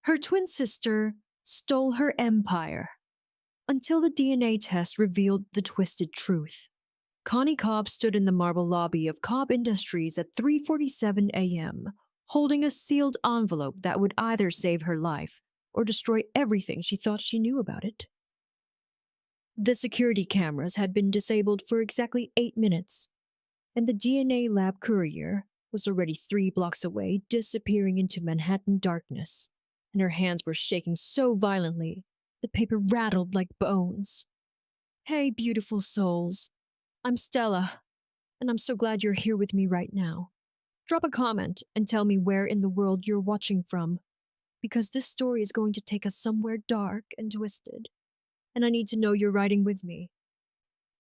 Her twin sister stole her empire until the DNA test revealed the twisted truth. Connie Cobb stood in the marble lobby of Cobb Industries at 3:47 a.m., holding a sealed envelope that would either save her life or destroy everything she thought she knew about it. The security cameras had been disabled for exactly 8 minutes, and the DNA lab courier was already 3 blocks away, disappearing into Manhattan darkness, and her hands were shaking so violently the paper rattled like bones. Hey, beautiful souls. I'm Stella, and I'm so glad you're here with me right now. Drop a comment and tell me where in the world you're watching from, because this story is going to take us somewhere dark and twisted, and I need to know you're riding with me.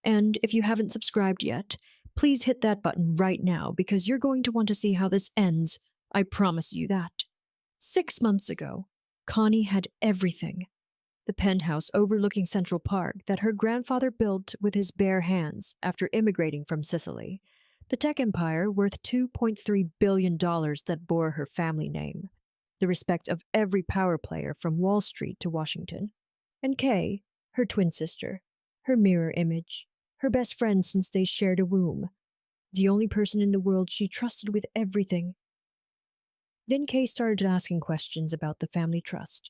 And if you haven't subscribed yet, please hit that button right now because you're going to want to see how this ends. I promise you that. 6 months ago, Connie had everything. The penthouse overlooking Central Park that her grandfather built with his bare hands after immigrating from Sicily. The tech empire worth $2.3 billion that bore her family name. The respect of every power player from Wall Street to Washington. And Kay, her twin sister, her mirror image, her best friend since they shared a womb. The only person in the world she trusted with everything. Then Kay started asking questions about the family trust.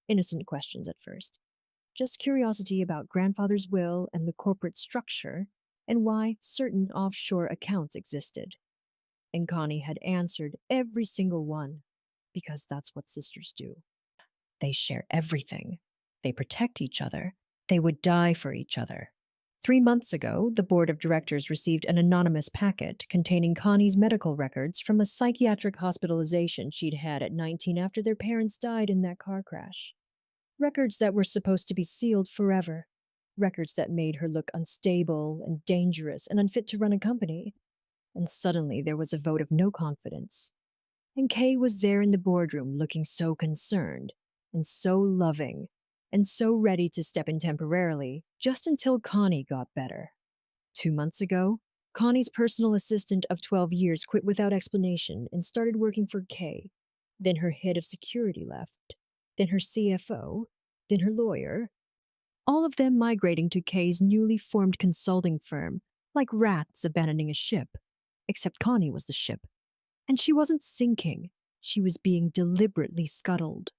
Innocent questions at first. Just curiosity about grandfather's will and the corporate structure, and why certain offshore accounts existed. And Connie had answered every single one, because that's what sisters do. They share everything. They protect each other. They would die for each other. 3 months ago, the board of directors received an anonymous packet containing Connie's medical records from a psychiatric hospitalization she'd had at 19 after their parents died in that car crash. Records that were supposed to be sealed forever. Records that made her look unstable and dangerous and unfit to run a company. And suddenly there was a vote of no confidence. And Kay was there in the boardroom looking so concerned and so loving and so ready to step in temporarily just until Connie got better. 2 months ago, Connie's personal assistant of 12 years quit without explanation and started working for Kay. Then her head of security left. Then her CFO, then her lawyer, all of them migrating to Kay's newly formed consulting firm, like rats abandoning a ship. Except Connie was the ship. And she wasn't sinking, she was being deliberately scuttled.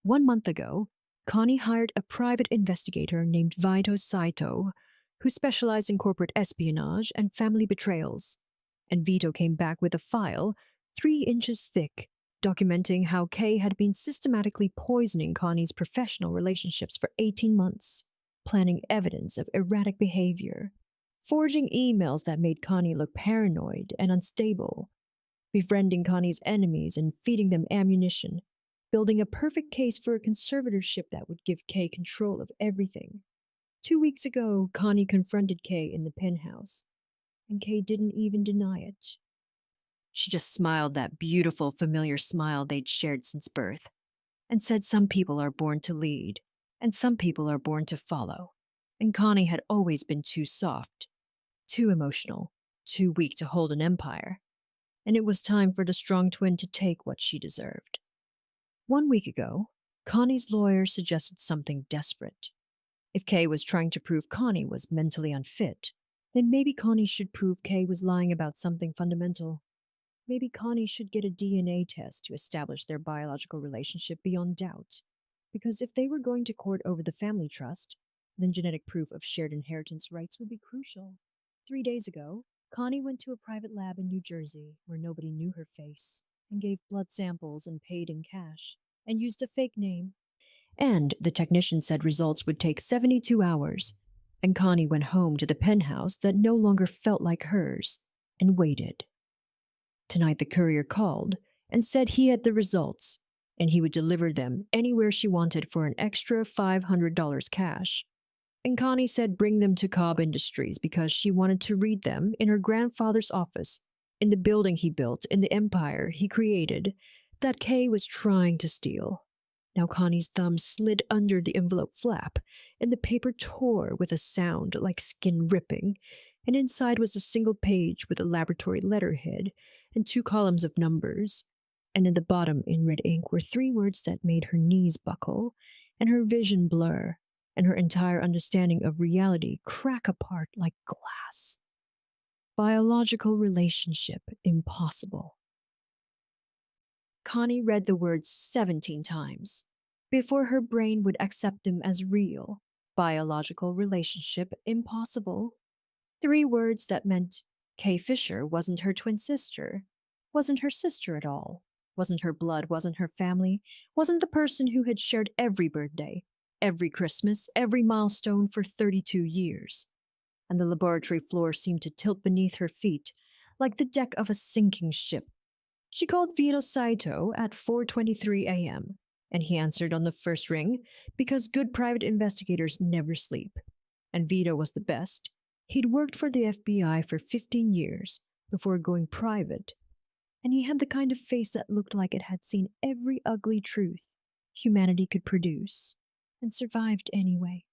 1 month ago, Connie hired a private investigator named Vito Saito, who specialized in corporate espionage and family betrayals. And Vito came back with a file 3 inches thick, documenting how Kay had been systematically poisoning Connie's professional relationships for 18 months, planting evidence of erratic behavior, forging emails that made Connie look paranoid and unstable, befriending Connie's enemies and feeding them ammunition, building a perfect case for a conservatorship that would give Kay control of everything. 2 weeks ago, Connie confronted Kay in the penthouse, and Kay didn't even deny it. She just smiled that beautiful, familiar smile they'd shared since birth, and said some people are born to lead, and some people are born to follow. And Connie had always been too soft, too emotional, too weak to hold an empire. And it was time for the strong twin to take what she deserved. 1 week ago, Connie's lawyer suggested something desperate. If Kay was trying to prove Connie was mentally unfit, then maybe Connie should prove Kay was lying about something fundamental. Maybe Connie should get a DNA test to establish their biological relationship beyond doubt. Because if they were going to court over the family trust, then genetic proof of shared inheritance rights would be crucial. 3 days ago, Connie went to a private lab in New Jersey where nobody knew her face, and gave blood samples and paid in cash, and used a fake name. And the technician said results would take 72 hours, and Connie went home to the penthouse that no longer felt like hers, and waited. Tonight the courier called and said he had the results, and he would deliver them anywhere she wanted for an extra $500 cash. And Connie said bring them to Cobb Industries because she wanted to read them in her grandfather's office, in the building he built in the empire he created that Kay was trying to steal. Now Connie's thumb slid under the envelope flap, and the paper tore with a sound like skin ripping, and inside was a single page with a laboratory letterhead and 2 columns of numbers. And at the bottom in red ink were three words that made her knees buckle, and her vision blur, and her entire understanding of reality crack apart like glass. Biological relationship impossible. Connie read the words 17 times before her brain would accept them as real. Biological relationship impossible. Three words that meant Kay Fisher wasn't her twin sister, wasn't her sister at all, wasn't her blood, wasn't her family, wasn't the person who had shared every birthday, every Christmas, every milestone for 32 years. And the laboratory floor seemed to tilt beneath her feet, like the deck of a sinking ship. She called Vito Saito at 4:23 a.m., and he answered on the first ring because good private investigators never sleep. And Vito was the best. He'd worked for the FBI for 15 years before going private, and he had the kind of face that looked like it had seen every ugly truth humanity could produce and survived anyway.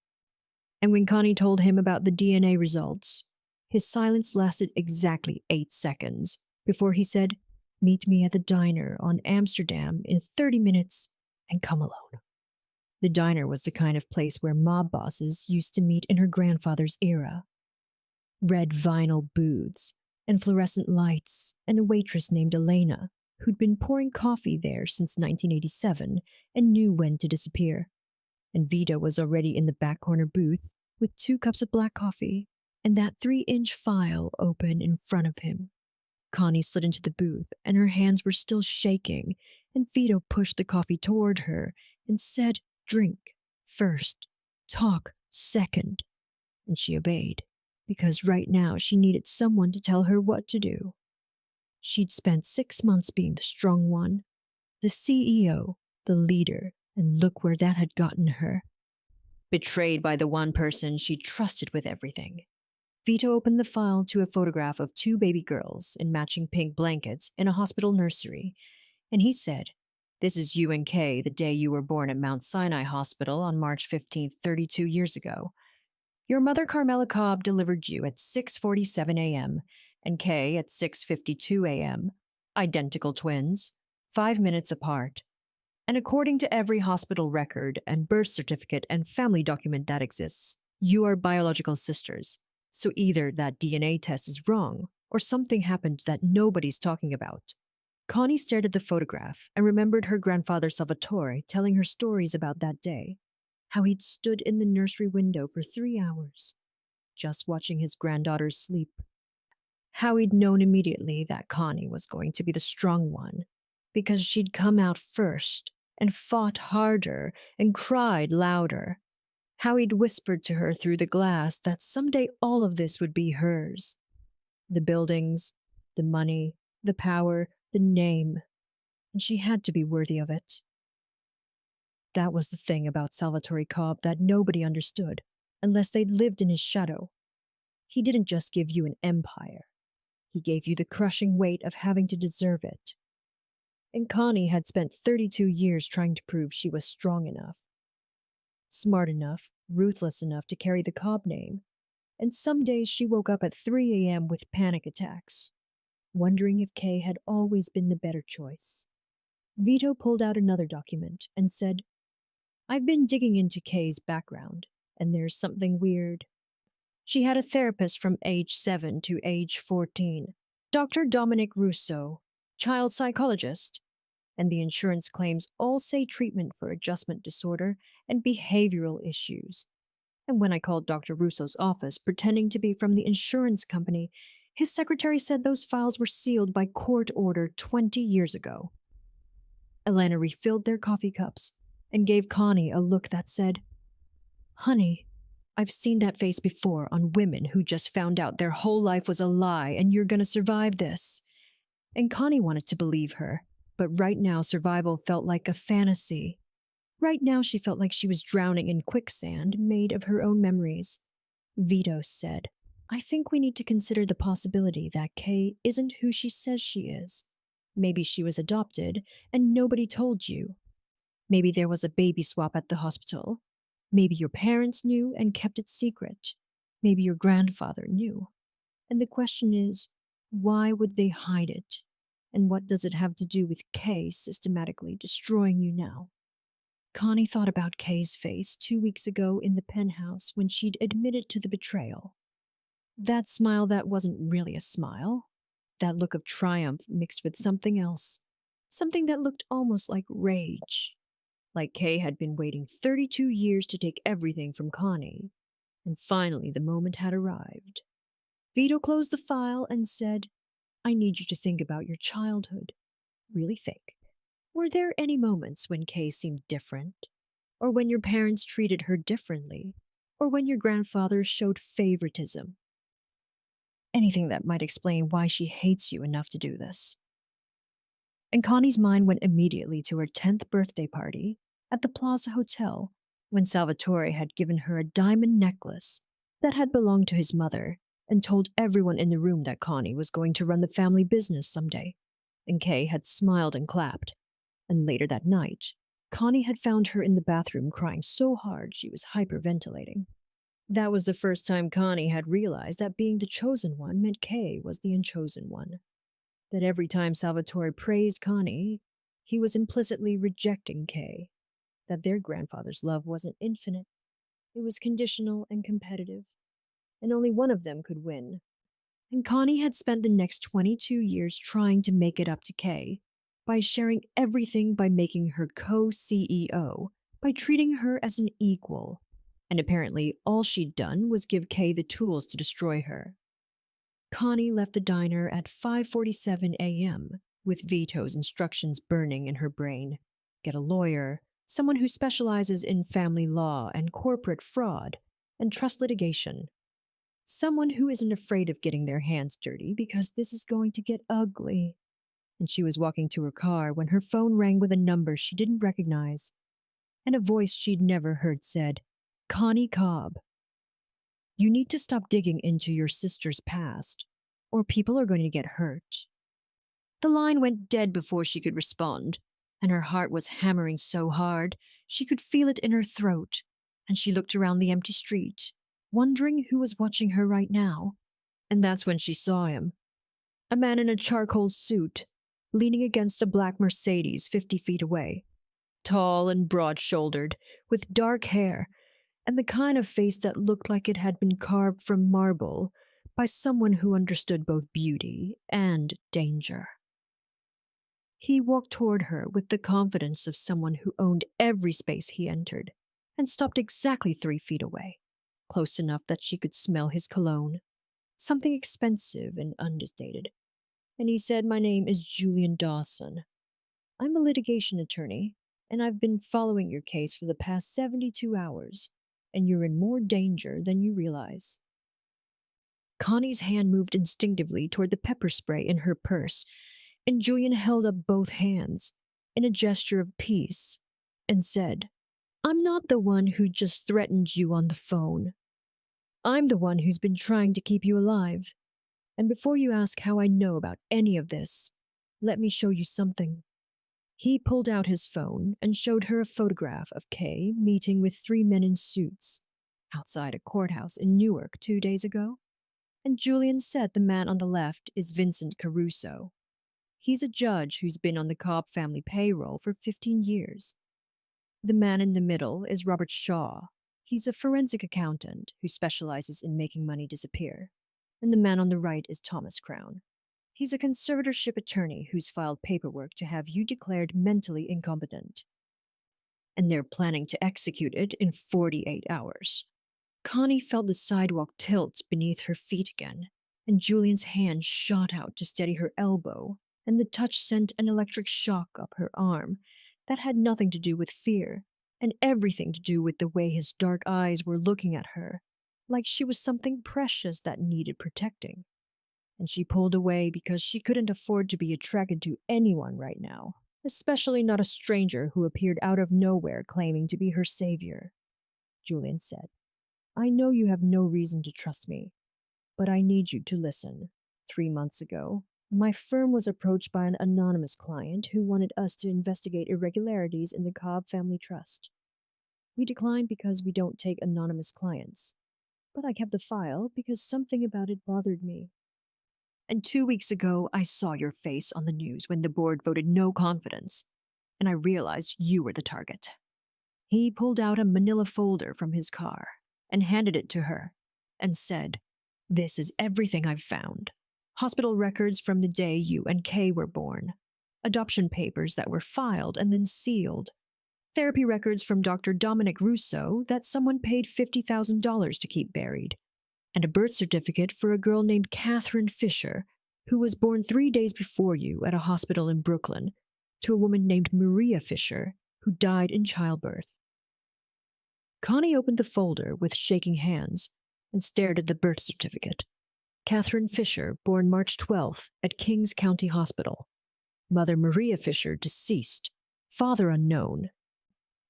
And when Connie told him about the DNA results, his silence lasted exactly 8 seconds before he said, "Meet me at the diner on Amsterdam in 30 minutes and come alone." The diner was the kind of place where mob bosses used to meet in her grandfather's era. Red vinyl booths and fluorescent lights, and a waitress named Elena who'd been pouring coffee there since 1987 and knew when to disappear. And Vito was already in the back corner booth with 2 cups of black coffee and that 3-inch file open in front of him. Connie slid into the booth, and her hands were still shaking, and Vito pushed the coffee toward her and said, "Drink first, talk second." And she obeyed, because right now she needed someone to tell her what to do. She'd spent 6 months being the strong one, the CEO, the leader, and look where that had gotten her. Betrayed by the one person she trusted with everything. Vito opened the file to a photograph of 2 baby girls in matching pink blankets in a hospital nursery, and he said, "This is you and Kay the day you were born at Mount Sinai Hospital on March 15th, 32 years ago. Your mother Carmela Cobb delivered you at 6:47 a.m. and Kay at 6:52 a.m. Identical twins, 5 minutes apart. And according to every hospital record and birth certificate and family document that exists, you are biological sisters. So either that DNA test is wrong, or something happened that nobody's talking about." Connie stared at the photograph and remembered her grandfather Salvatore telling her stories about that day, how he'd stood in the nursery window for 3 hours, just watching his granddaughters sleep. How he'd known immediately that Connie was going to be the strong one, because she'd come out first and fought harder and cried louder. How he'd whispered to her through the glass that someday all of this would be hers. The buildings, the money, the power, the name. And she had to be worthy of it. That was the thing about Salvatore Cobb that nobody understood, unless they'd lived in his shadow. He didn't just give you an empire. He gave you the crushing weight of having to deserve it. And Connie had spent 32 years trying to prove she was strong enough, smart enough, ruthless enough to carry the Cobb name. And some days she woke up at 3 a.m. with panic attacks, wondering if Kay had always been the better choice. Vito pulled out another document and said, "I've been digging into Kay's background, and there's something weird. She had a therapist from age 7 to age 14, Dr. Dominic Russo, child psychologist, and the insurance claims all say treatment for adjustment disorder and behavioral issues. And when I called Dr. Russo's office pretending to be from the insurance company, his secretary said those files were sealed by court order 20 years ago." Elena refilled their coffee cups and gave Connie a look that said, "Honey, I've seen that face before on women who just found out their whole life was a lie and you're gonna survive this." And Connie wanted to believe her, but right now survival felt like a fantasy. Right now she felt like she was drowning in quicksand made of her own memories. Vito said, "I think we need to consider the possibility that Kay isn't who she says she is. Maybe she was adopted and nobody told you. Maybe there was a baby swap at the hospital. Maybe your parents knew and kept it secret. Maybe your grandfather knew. And the question is, why would they hide it? And what does it have to do with Kay systematically destroying you now? Connie thought about Kay's face 2 weeks ago in the penthouse when she'd admitted to the betrayal. That smile that wasn't really a smile. That look of triumph mixed with something else. Something that looked almost like rage. Like Kay had been waiting 32 years to take everything from Connie. And finally the moment had arrived. Vito closed the file and said, I need you to think about your childhood. Really think. Were there any moments when Kay seemed different? Or when your parents treated her differently? Or when your grandfather showed favoritism? Anything that might explain why she hates you enough to do this. And Connie's mind went immediately to her 10th birthday party at the Plaza Hotel when Salvatore had given her a diamond necklace that had belonged to his mother and told everyone in the room that Connie was going to run the family business someday. And Kay had smiled and clapped. And later that night, Connie had found her in the bathroom crying so hard she was hyperventilating. That was the first time Connie had realized that being the chosen one meant Kay was the unchosen one. That every time Salvatore praised Connie, he was implicitly rejecting Kay. That their grandfather's love wasn't infinite. It was conditional and competitive. And only one of them could win. And Connie had spent the next 22 years trying to make it up to Kay by sharing everything, by making her co-CEO, by treating her as an equal. And apparently all she'd done was give Kay the tools to destroy her. Connie left the diner at 5:47 a.m. with Vito's instructions burning in her brain. Get a lawyer, someone who specializes in family law and corporate fraud and trust litigation. Someone who isn't afraid of getting their hands dirty because this is going to get ugly. And she was walking to her car when her phone rang with a number she didn't recognize. And a voice she'd never heard said, Connie Cobb. You need to stop digging into your sister's past, or people are going to get hurt. The line went dead before she could respond, and her heart was hammering so hard she could feel it in her throat, and she looked around the empty street, wondering who was watching her right now. And that's when she saw him. A man in a charcoal suit, leaning against a black Mercedes 50 feet away. Tall and broad-shouldered, with dark hair, and the kind of face that looked like it had been carved from marble by someone who understood both beauty and danger. He walked toward her with the confidence of someone who owned every space he entered, and stopped exactly 3 feet away, close enough that she could smell his cologne, something expensive and understated. And he said, My name is Julian Dawson. I'm a litigation attorney, and I've been following your case for the past 72 hours, and you're in more danger than you realize. Connie's hand moved instinctively toward the pepper spray in her purse, and Julian held up both hands in a gesture of peace and said, I'm not the one who just threatened you on the phone. I'm the one who's been trying to keep you alive. And before you ask how I know about any of this, let me show you something. He pulled out his phone and showed her a photograph of Kay meeting with 3 men in suits outside a courthouse in Newark 2 days ago. And Julian said the man on the left is Vincent Caruso. He's a judge who's been on the Cobb family payroll for 15 years. The man in the middle is Robert Shaw. He's a forensic accountant who specializes in making money disappear. And the man on the right is Thomas Crown. He's a conservatorship attorney who's filed paperwork to have you declared mentally incompetent. And they're planning to execute it in 48 hours. Connie felt the sidewalk tilt beneath her feet again, and Julian's hand shot out to steady her elbow, and the touch sent an electric shock up her arm that had nothing to do with fear, and everything to do with the way his dark eyes were looking at her, like she was something precious that needed protecting. And she pulled away because she couldn't afford to be attracted to anyone right now, especially not a stranger who appeared out of nowhere claiming to be her savior. Julian said, I know you have no reason to trust me, but I need you to listen. 3 months ago, my firm was approached by an anonymous client who wanted us to investigate irregularities in the Cobb family trust. We declined because we don't take anonymous clients, but I kept the file because something about it bothered me. And 2 weeks ago, I saw your face on the news when the board voted no confidence, and I realized you were the target. He pulled out a manila folder from his car and handed it to her and said, "This is everything I've found. Hospital records from the day you and Kay were born, adoption papers that were filed and then sealed, therapy records from Dr. Dominic Russo that someone paid $50,000 to keep buried, and a birth certificate for a girl named Catherine Fisher, who was born 3 days before you at a hospital in Brooklyn, to a woman named Maria Fisher, who died in childbirth." Connie opened the folder with shaking hands and stared at the birth certificate. Catherine Fisher, born March 12th at Kings County Hospital. Mother Maria Fisher, deceased. Father unknown.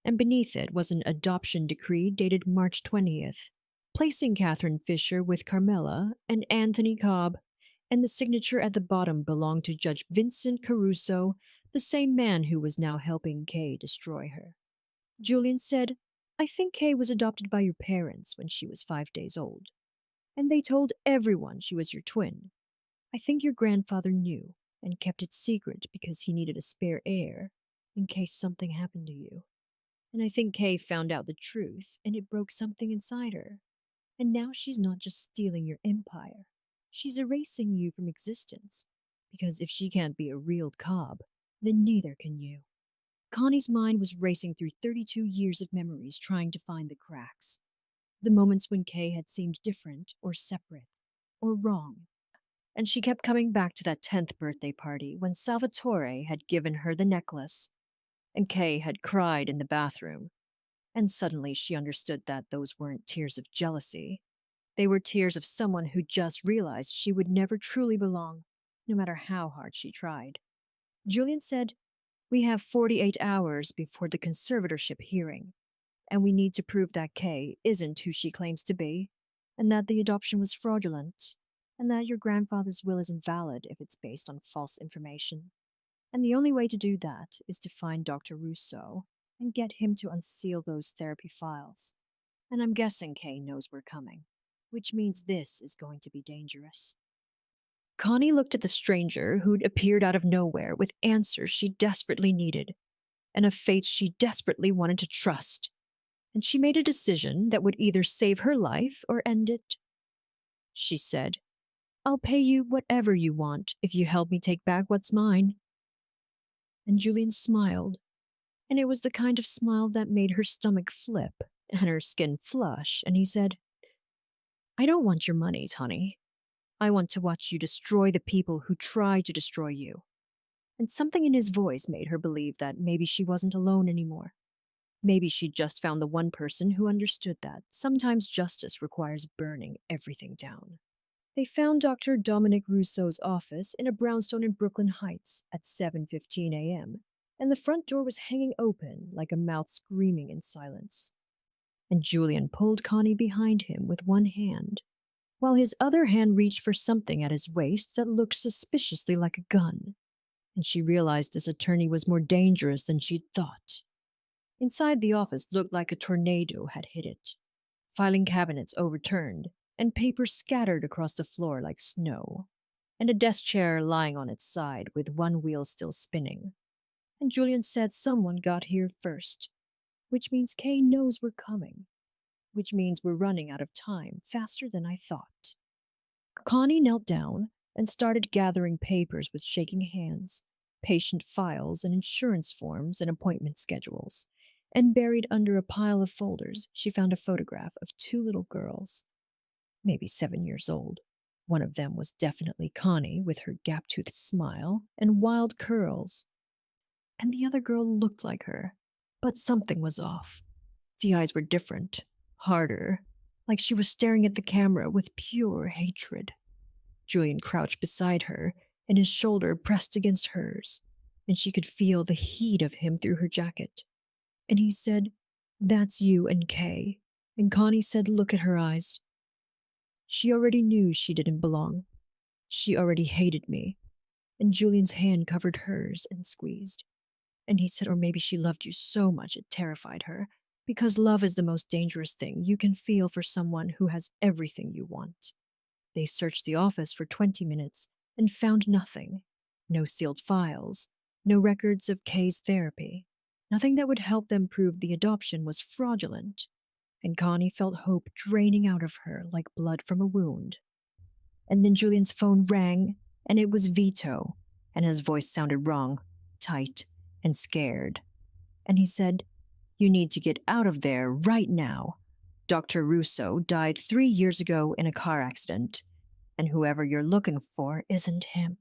And beneath it was an adoption decree dated March 20th, placing Catherine Fisher with Carmela and Anthony Cobb, and the signature at the bottom belonged to Judge Vincent Caruso, the same man who was now helping Kay destroy her. Julian said, "I think Kay was adopted by your parents when she was 5 days old, and they told everyone she was your twin. I think your grandfather knew and kept it secret because he needed a spare heir in case something happened to you. And I think Kay found out the truth and it broke something inside her. And now she's not just stealing your empire, she's erasing you from existence. Because if she can't be a real Cobb, then neither can you." Connie's mind was racing through 32 years of memories trying to find the cracks. The moments when Kay had seemed different or separate or wrong. And she kept coming back to that 10th birthday party when Salvatore had given her the necklace and Kay had cried in the bathroom. And suddenly she understood that those weren't tears of jealousy. They were tears of someone who just realized she would never truly belong, no matter how hard she tried. Julian said, "We have 48 hours before the conservatorship hearing, and we need to prove that Kay isn't who she claims to be, and that the adoption was fraudulent, and that your grandfather's will is invalid if it's based on false information. And the only way to do that is to find Dr. Russo and get him to unseal those therapy files. And I'm guessing Kay knows we're coming, which means this is going to be dangerous." Connie looked at the stranger who'd appeared out of nowhere with answers she desperately needed, and a fate she desperately wanted to trust. And she made a decision that would either save her life or end it. She said, "I'll pay you whatever you want if you help me take back what's mine." And Julian smiled, and it was the kind of smile that made her stomach flip and her skin flush, and he said, "I don't want your monies, honey. I want to watch you destroy the people who try to destroy you." And something in his voice made her believe that maybe she wasn't alone anymore. Maybe she'd just found the one person who understood that sometimes justice requires burning everything down. They found Dr. Dominic Russo's office in a brownstone in Brooklyn Heights at 7:15 a.m., and the front door was hanging open like a mouth screaming in silence. And Julian pulled Connie behind him with one hand, while his other hand reached for something at his waist that looked suspiciously like a gun. And she realized this attorney was more dangerous than she'd thought. Inside the office looked like a tornado had hit it. Filing cabinets overturned, and papers scattered across the floor like snow, and a desk chair lying on its side with one wheel still spinning. And Julian said someone got here first, which means Kay knows we're coming, which means we're running out of time faster than I thought. Connie knelt down and started gathering papers with shaking hands, patient files and insurance forms and appointment schedules, and buried under a pile of folders she found a photograph of 2 little girls, maybe 7 years old. One of them was definitely Connie with her gap-toothed smile and wild curls, and the other girl looked like her, but something was off. The eyes were different, harder, like she was staring at the camera with pure hatred. Julian crouched beside her, and his shoulder pressed against hers, and she could feel the heat of him through her jacket. And he said, "That's you and Kay." And Connie said, "Look at her eyes." She already knew she didn't belong. She already hated me. And Julian's hand covered hers and squeezed. And he said, "Or maybe she loved you so much it terrified her, because love is the most dangerous thing you can feel for someone who has everything you want." They searched the office for 20 minutes, and found nothing. No sealed files, no records of Kay's therapy, nothing that would help them prove the adoption was fraudulent. And Connie felt hope draining out of her like blood from a wound. And then Julian's phone rang, and it was Vito, and his voice sounded wrong, tight, and scared. And he said, "You need to get out of there right now. Dr. Russo died 3 years ago in a car accident, and whoever you're looking for isn't him."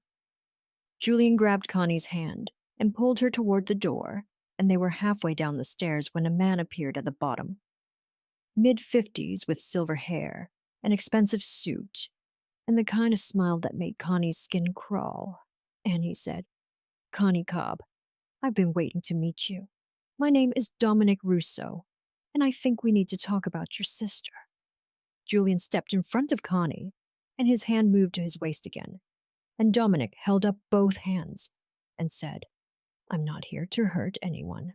Julian grabbed Connie's hand and pulled her toward the door, and they were halfway down the stairs when a man appeared at the bottom. Mid-50s with silver hair, an expensive suit, and the kind of smile that made Connie's skin crawl. And he said, "Connie Cobb, I've been waiting to meet you. My name is Dominic Russo, and I think we need to talk about your sister." Julian stepped in front of Connie, and his hand moved to his waist again. And Dominic held up both hands and said, "I'm not here to hurt anyone.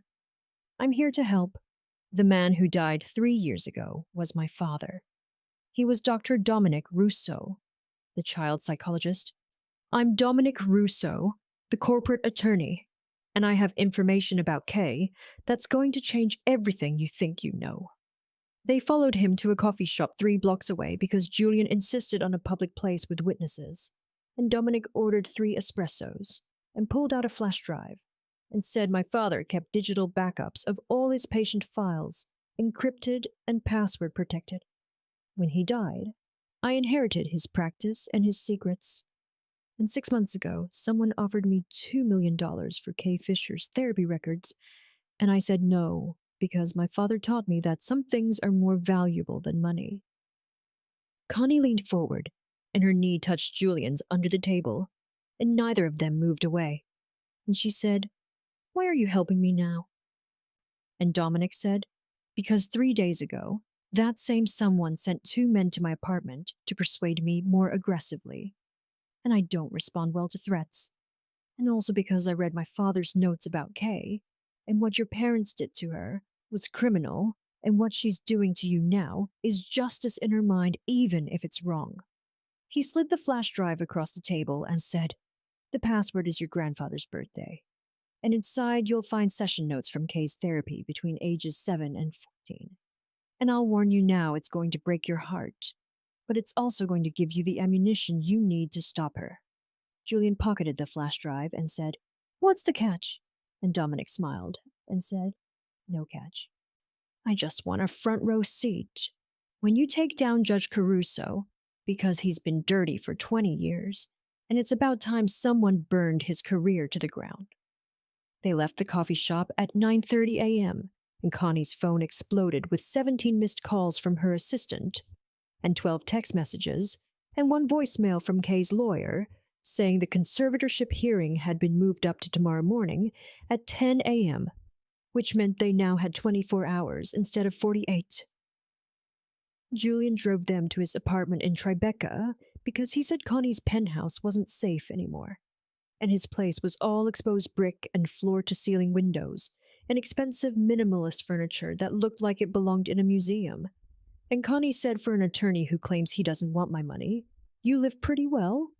I'm here to help. The man who died 3 years ago was my father. He was Dr. Dominic Russo, the child psychologist. I'm Dominic Russo, the corporate attorney, and I have information about Kay that's going to change everything you think you know." They followed him to a coffee shop 3 blocks away because Julian insisted on a public place with witnesses, and Dominic ordered 3 espressos and pulled out a flash drive and said my father kept digital backups of all his patient files, encrypted and password protected. When he died, I inherited his practice and his secrets. And 6 months ago, someone offered me $2 million for Kay Fisher's therapy records, and I said no because my father taught me that some things are more valuable than money. Connie leaned forward, and her knee touched Julian's under the table, and neither of them moved away. And she said, "Why are you helping me now?" And Dominic said, "Because 3 days ago, that same someone sent 2 men to my apartment to persuade me more aggressively. And I don't respond well to threats. And also because I read my father's notes about Kay, and what your parents did to her was criminal, and what she's doing to you now is justice in her mind even if it's wrong." He slid the flash drive across the table and said, "The password is your grandfather's birthday, and inside you'll find session notes from Kay's therapy between ages 7 and 14. And I'll warn you now, it's going to break your heart, but it's also going to give you the ammunition you need to stop her." Julian pocketed the flash drive and said, "What's the catch?" And Dominic smiled and said, "No catch. I just want a front row seat when you take down Judge Caruso, because he's been dirty for 20 years, and it's about time someone burned his career to the ground." They left the coffee shop at 9:30 a.m., and Connie's phone exploded with 17 missed calls from her assistant, and 12 text messages, and 1 voicemail from Kay's lawyer saying the conservatorship hearing had been moved up to tomorrow morning at 10 a.m., which meant they now had 24 hours instead of 48. Julian drove them to his apartment in Tribeca because he said Connie's penthouse wasn't safe anymore, and his place was all exposed brick and floor-to-ceiling windows and expensive minimalist furniture that looked like it belonged in a museum. And Connie said, for an attorney who claims he doesn't want my money, "You live pretty well."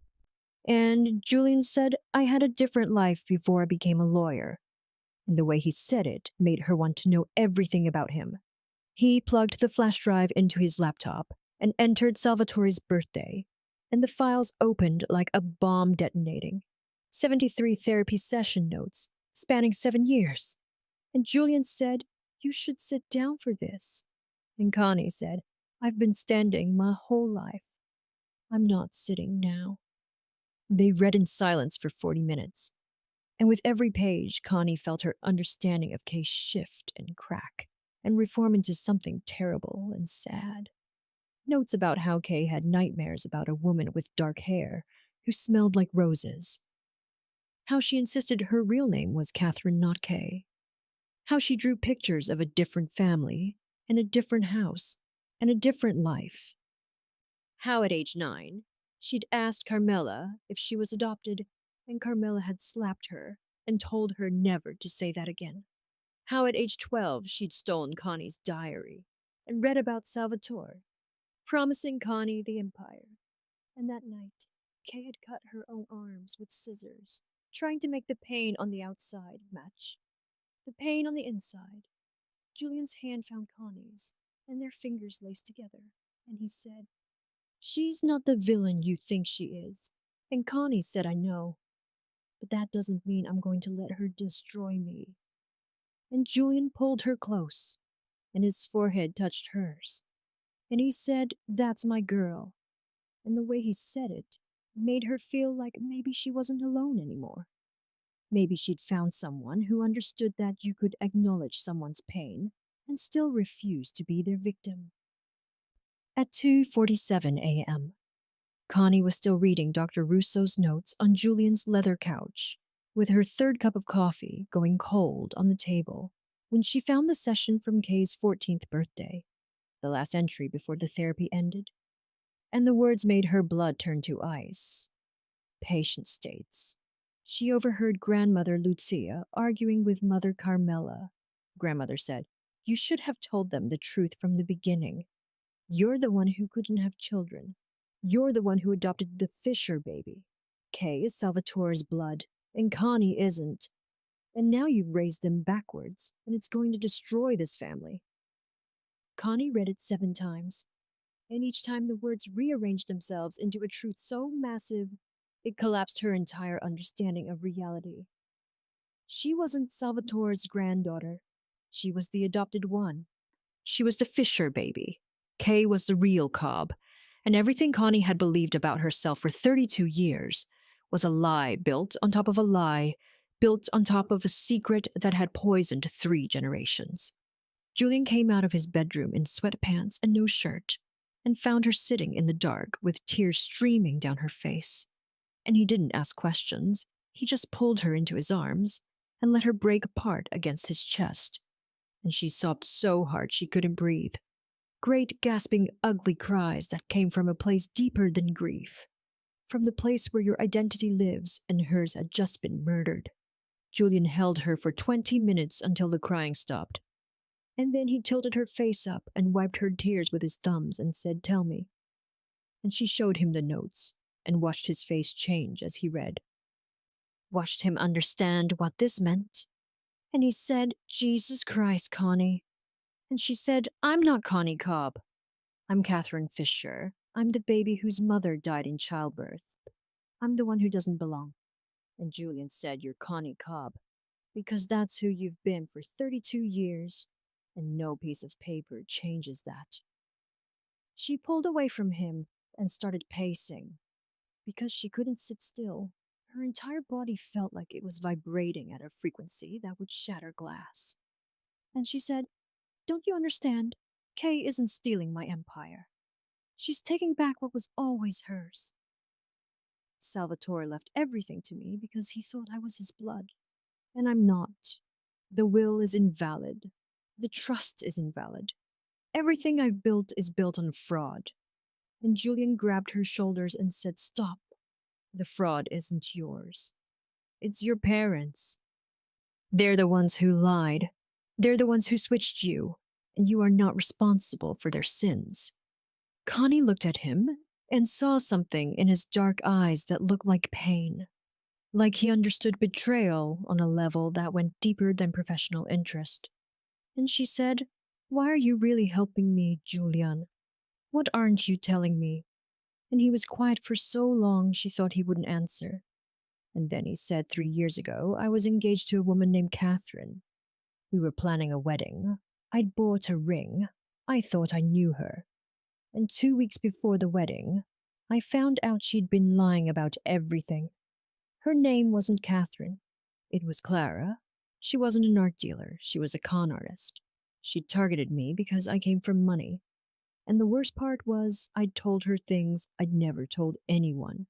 And Julian said, "I had a different life before I became a lawyer." And the way he said it made her want to know everything about him. He plugged the flash drive into his laptop and entered Salvatore's birthday, and the files opened like a bomb detonating. 73 therapy session notes, spanning 7 years. And Julian said, "You should sit down for this." And Connie said, "I've been standing my whole life. I'm not sitting now." They read in silence for 40 minutes, and with every page, Connie felt her understanding of Kay shift and crack and reform into something terrible and sad. Notes about how Kay had nightmares about a woman with dark hair who smelled like roses. How she insisted her real name was Catherine, not Kay. How she drew pictures of a different family and a different house and a different life. How at age 9, she'd asked Carmela if she was adopted, and Carmela had slapped her and told her never to say that again. How at age 12 she'd stolen Connie's diary and read about Salvatore, promising Connie the empire. And that night, Kay had cut her own arms with scissors, trying to make the pain on the outside match the pain on the inside. Julian's hand found Connie's, and their fingers laced together, and he said, "She's not the villain you think she is." And Connie said, "I know, but that doesn't mean I'm going to let her destroy me." And Julian pulled her close, and his forehead touched hers. And he said, "That's my girl." And the way he said it made her feel like maybe she wasn't alone anymore. Maybe she'd found someone who understood that you could acknowledge someone's pain and still refuse to be their victim. At 2:47 a.m., Connie was still reading Dr. Russo's notes on Julian's leather couch, with her third cup of coffee going cold on the table, when she found the session from Kay's 14th birthday, the last entry before the therapy ended. And the words made her blood turn to ice. Patient states. She overheard Grandmother Lucia arguing with Mother Carmela. Grandmother said, "You should have told them the truth from the beginning. You're the one who couldn't have children. You're the one who adopted the Fisher baby. Kay is Salvatore's blood, and Connie isn't. And now you've raised them backwards, and it's going to destroy this family." Connie read it 7 times, and each time the words rearranged themselves into a truth so massive it collapsed her entire understanding of reality. She wasn't Salvatore's granddaughter. She was the adopted one. She was the Fisher baby. Kay was the real Cobb, and everything Connie had believed about herself for 32 years was a lie built on top of a lie, built on top of a secret that had poisoned 3 generations. Julian came out of his bedroom in sweatpants and no shirt, and found her sitting in the dark with tears streaming down her face. And he didn't ask questions. He just pulled her into his arms and let her break apart against his chest. And she sobbed so hard she couldn't breathe. Great, gasping, ugly cries that came from a place deeper than grief. From the place where your identity lives and hers had just been murdered. Julian held her for 20 minutes until the crying stopped. And then he tilted her face up and wiped her tears with his thumbs and said, "Tell me." And she showed him the notes and watched his face change as he read. Watched him understand what this meant. And he said, "Jesus Christ, Connie." And she said, "I'm not Connie Cobb. I'm Catherine Fisher. I'm the baby whose mother died in childbirth. I'm the one who doesn't belong." And Julian said, "You're Connie Cobb, because that's who you've been for 32 years, and no piece of paper changes that." She pulled away from him and started pacing. Because she couldn't sit still, her entire body felt like it was vibrating at a frequency that would shatter glass. And she said, "Don't you understand? Kay isn't stealing my empire. She's taking back what was always hers. Salvatore left everything to me because he thought I was his blood. And I'm not. The will is invalid. The trust is invalid. Everything I've built is built on fraud." And Julian grabbed her shoulders and said, "Stop. The fraud isn't yours. It's your parents. They're the ones who lied. They're the ones who switched you, and you are not responsible for their sins." Connie looked at him and saw something in his dark eyes that looked like pain, like he understood betrayal on a level that went deeper than professional interest. And she said, "Why are you really helping me, Julian? What aren't you telling me?" And he was quiet for so long she thought he wouldn't answer. And then he said, 3 years ago, I was engaged to a woman named Catherine. We were planning a wedding. I'd bought a ring. I thought I knew her. And 2 weeks before the wedding, I found out she'd been lying about everything. Her name wasn't Catherine. It was Clara. She wasn't an art dealer. She was a con artist. She targeted me because I came from money. And the worst part was I'd told her things I'd never told anyone.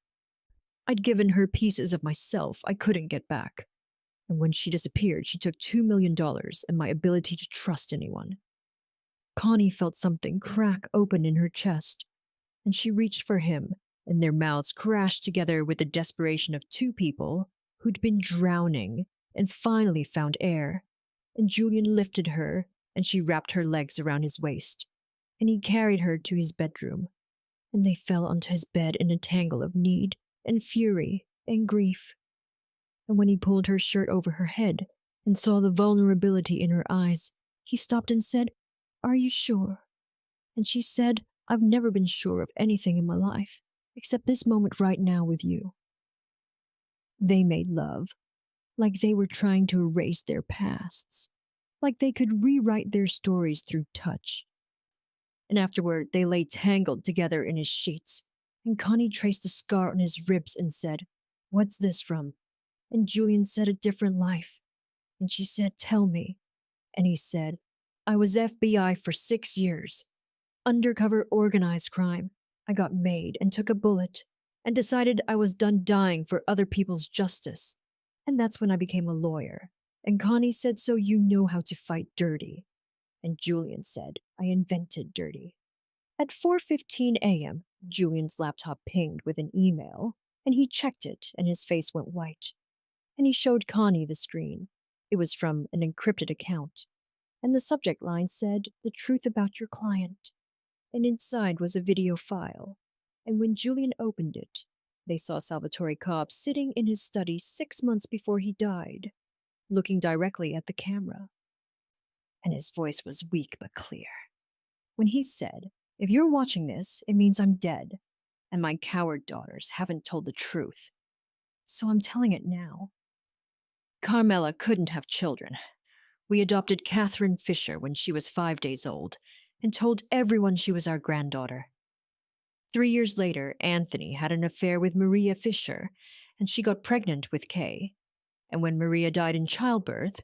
I'd given her pieces of myself I couldn't get back. And when she disappeared, she took $2 million and my ability to trust anyone. Connie felt something crack open in her chest, and she reached for him, and their mouths crashed together with the desperation of 2 people who'd been drowning and finally found air. And Julian lifted her, and she wrapped her legs around his waist, and he carried her to his bedroom, and they fell onto his bed in a tangle of need and fury and grief. And when he pulled her shirt over her head and saw the vulnerability in her eyes, he stopped and said, "Are you sure?" And she said, "I've never been sure of anything in my life, except this moment right now with you." They made love, like they were trying to erase their pasts, like they could rewrite their stories through touch. And afterward, they lay tangled together in his sheets, and Connie traced a scar on his ribs and said, "What's this from?" And Julian said, "A different life." And she said, "Tell me." And he said, "I was FBI for 6 years. Undercover organized crime. I got made and took a bullet and decided I was done dying for other people's justice. And that's when I became a lawyer." And Connie said, "So you know how to fight dirty." And Julian said, "I invented dirty." At 4:15 a.m., Julian's laptop pinged with an email, and he checked it and his face went white. And he showed Connie the screen. It was from an encrypted account, and the subject line said, "The truth about your client." And inside was a video file. And when Julian opened it, they saw Salvatore Cobb sitting in his study 6 months before he died, looking directly at the camera. And his voice was weak but clear. When he said, "If you're watching this, it means I'm dead, and my coward daughters haven't told the truth. So I'm telling it now. Carmela couldn't have children. We adopted Catherine Fisher when she was 5 days old and told everyone she was our granddaughter. 3 years later, Anthony had an affair with Maria Fisher, and she got pregnant with Kay. And when Maria died in childbirth,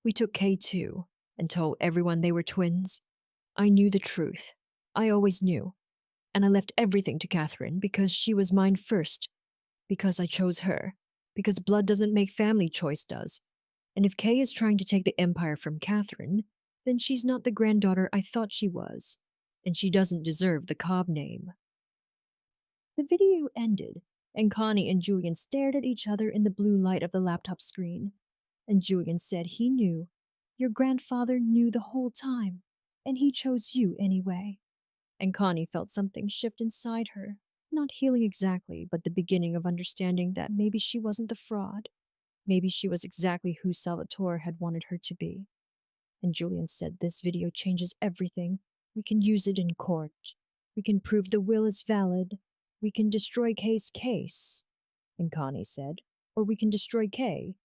we took Kay too and told everyone they were twins. I knew the truth. I always knew. And I left everything to Catherine because she was mine first. Because I chose her. Because blood doesn't make family, choice does. And if Kay is trying to take the empire from Catherine, then she's not the granddaughter I thought she was. And she doesn't deserve the Cobb name." The video ended, and Connie and Julian stared at each other in the blue light of the laptop screen. And Julian said he knew. Your grandfather knew the whole time, and he chose you anyway. And Connie felt something shift inside her, not healing exactly, but the beginning of understanding that maybe she wasn't the fraud. Maybe she was exactly who Salvatore had wanted her to be. And Julian said, "This video changes everything. We can use it in court. We can prove the will is valid. We can destroy Kay's case." And Connie said, "Or we can destroy Kay."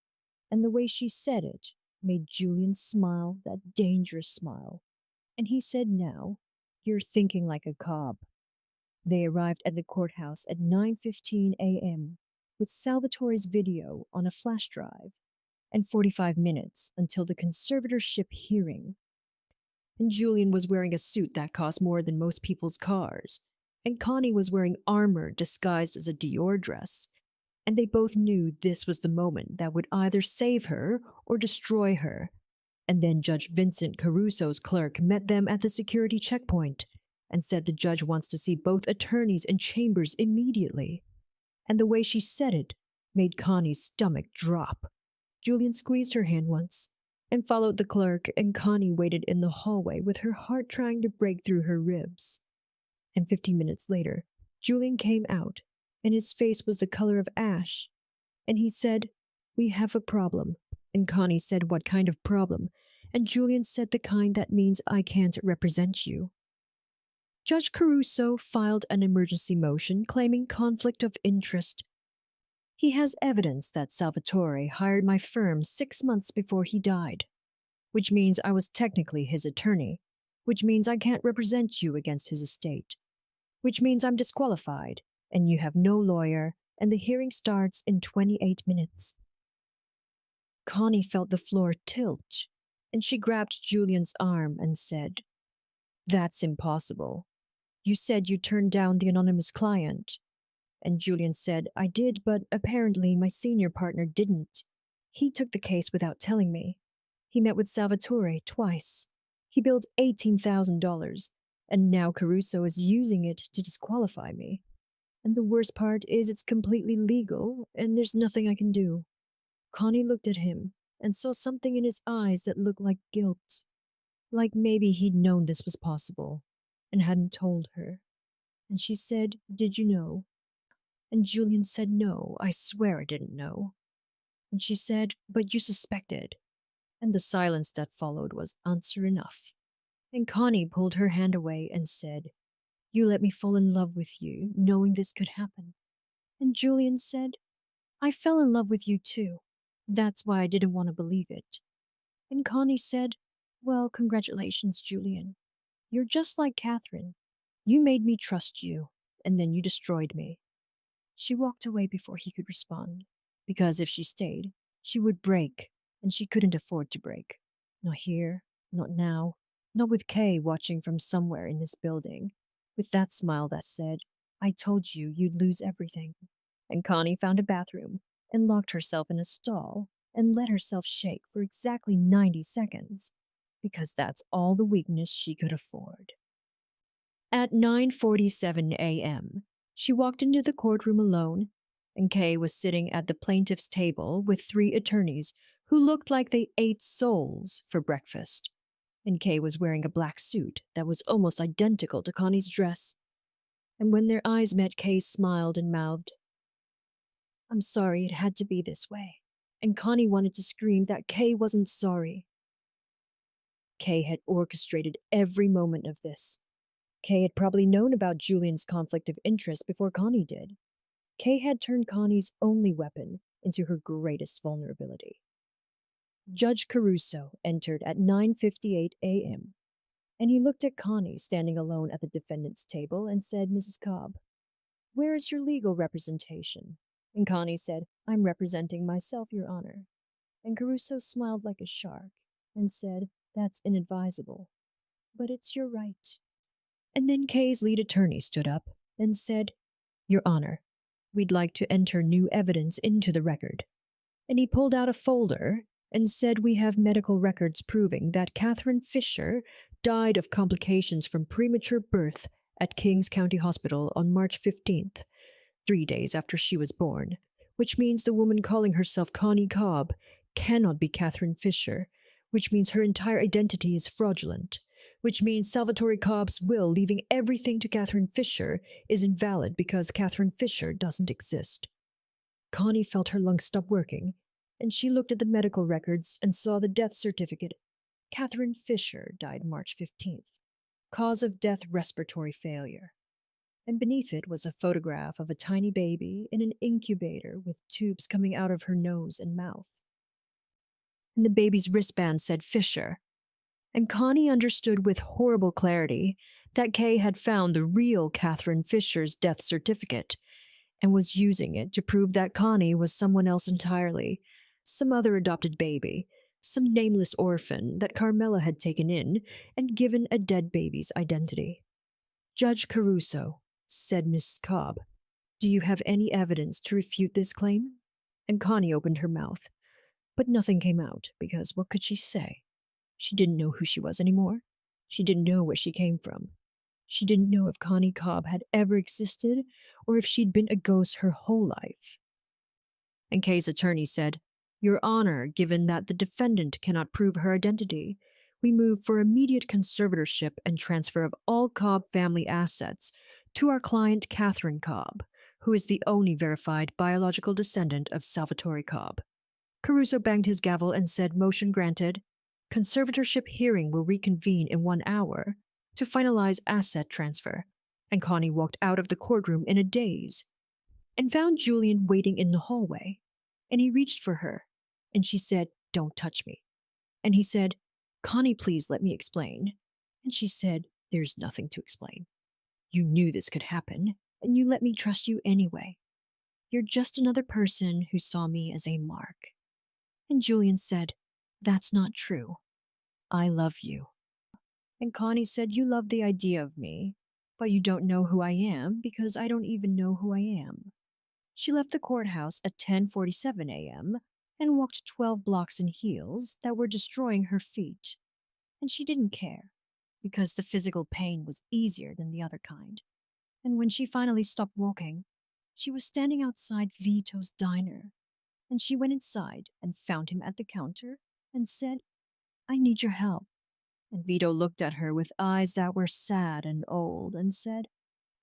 And the way she said it made Julian smile, that dangerous smile. And he said, "Now, you're thinking like a Cobb." They arrived at the courthouse at 9:15 a.m. with Salvatore's video on a flash drive, and 45 minutes until the conservatorship hearing. And Julian was wearing a suit that cost more than most people's cars, and Connie was wearing armor disguised as a Dior dress, and they both knew this was the moment that would either save her or destroy her. And then Judge Vincent Caruso's clerk met them at the security checkpoint and said the judge wants to see both attorneys and chambers immediately. And the way she said it made Connie's stomach drop. Julian squeezed her hand once and followed the clerk, and Connie waited in the hallway with her heart trying to break through her ribs. And 15 minutes later, Julian came out, and his face was the color of ash. And he said, "We have a problem." And Connie said, "What kind of problem?" And Julian said, "The kind that means I can't represent you." Judge Caruso filed an emergency motion claiming conflict of interest. He has evidence that Salvatore hired my firm 6 months before he died, which means I was technically his attorney, which means I can't represent you against his estate, which means I'm disqualified, and you have no lawyer, and the hearing starts in 28 minutes. Connie felt the floor tilt, and she grabbed Julian's arm and said, "That's impossible. You said you turned down the anonymous client." And Julian said, "I did, but apparently my senior partner didn't. He took the case without telling me. He met with Salvatore twice. He billed $18,000, and now Caruso is using it to disqualify me. And the worst part is it's completely legal, and there's nothing I can do." Connie looked at him and saw something in his eyes that looked like guilt. Like maybe he'd known this was possible and hadn't told her. And she said, "Did you know?" And Julian said, "No, I swear I didn't know." And she said, "But you suspected." And the silence that followed was answer enough. And Connie pulled her hand away and said, "You let me fall in love with you, knowing this could happen." And Julian said, "I fell in love with you too. That's why I didn't want to believe it." And Connie said, "Well, congratulations, Julian. You're just like Catherine. You made me trust you, and then you destroyed me." She walked away before he could respond, because if she stayed, she would break, and she couldn't afford to break. Not here, not now, not with Kay watching from somewhere in this building, with that smile that said, "I told you you'd lose everything." And Connie found a bathroom and locked herself in a stall and let herself shake for exactly 90 seconds, because that's all the weakness she could afford. At 9:47 a.m., she walked into the courtroom alone, and Kay was sitting at the plaintiff's table with three attorneys who looked like they ate souls for breakfast. And Kay was wearing a black suit that was almost identical to Connie's dress. And when their eyes met, Kay smiled and mouthed, "I'm sorry it had to be this way." And Connie wanted to scream that Kay wasn't sorry. Kay had orchestrated every moment of this. Kay had probably known about Julian's conflict of interest before Connie did. Kay had turned Connie's only weapon into her greatest vulnerability. Judge Caruso entered at 9:58 a.m., and he looked at Connie standing alone at the defendant's table and said, "Mrs. Cobb, where is your legal representation?" And Connie said, "I'm representing myself, Your Honor." And Caruso smiled like a shark and said, "That's inadvisable, but it's your right." And then Kay's lead attorney stood up and said, "Your Honor, we'd like to enter new evidence into the record." And he pulled out a folder and said, "We have medical records proving that Catherine Fisher died of complications from premature birth at Kings County Hospital on March 15th, 3 days after she was born, which means the woman calling herself Connie Cobb cannot be Catherine Fisher, which means her entire identity is fraudulent, which means Salvatore Cobb's will leaving everything to Catherine Fisher is invalid because Catherine Fisher doesn't exist." Connie felt her lungs stop working, and she looked at the medical records and saw the death certificate. Catherine Fisher died March 15th. Cause of death respiratory failure. And beneath it was a photograph of a tiny baby in an incubator with tubes coming out of her nose and mouth. And the baby's wristband said Fisher. And Connie understood with horrible clarity that Kay had found the real Catherine Fisher's death certificate and was using it to prove that Connie was someone else entirely, some other adopted baby, some nameless orphan that Carmela had taken in and given a dead baby's identity. "Judge Caruso," said Miss Cobb, "do you have any evidence to refute this claim?" And Connie opened her mouth, but nothing came out because what could she say? She didn't know who she was anymore. She didn't know where she came from. She didn't know if Connie Cobb had ever existed or if she'd been a ghost her whole life. And Kay's attorney said, "Your Honor, given that the defendant cannot prove her identity, we move for immediate conservatorship and transfer of all Cobb family assets to our client Catherine Cobb, who is the only verified biological descendant of Salvatore Cobb." Caruso banged his gavel and said, "Motion granted. Conservatorship hearing will reconvene in 1 hour to finalize asset transfer." And Connie walked out of the courtroom in a daze and found Julian waiting in the hallway. And he reached for her, and she said, "Don't touch me." And he said, "Connie, please let me explain." And she said, "There's nothing to explain. You knew this could happen, and you let me trust you anyway. You're just another person who saw me as a mark." And Julian said, "That's not true. I love you." And Connie said, "You love the idea of me, but you don't know who I am because I don't even know who I am." She left the courthouse at 10:47 a.m. and walked 12 blocks in heels that were destroying her feet. And she didn't care, because the physical pain was easier than the other kind. And when she finally stopped walking, she was standing outside Vito's diner. And she went inside and found him at the counter and said, "I need your help." And Vito looked at her with eyes that were sad and old and said,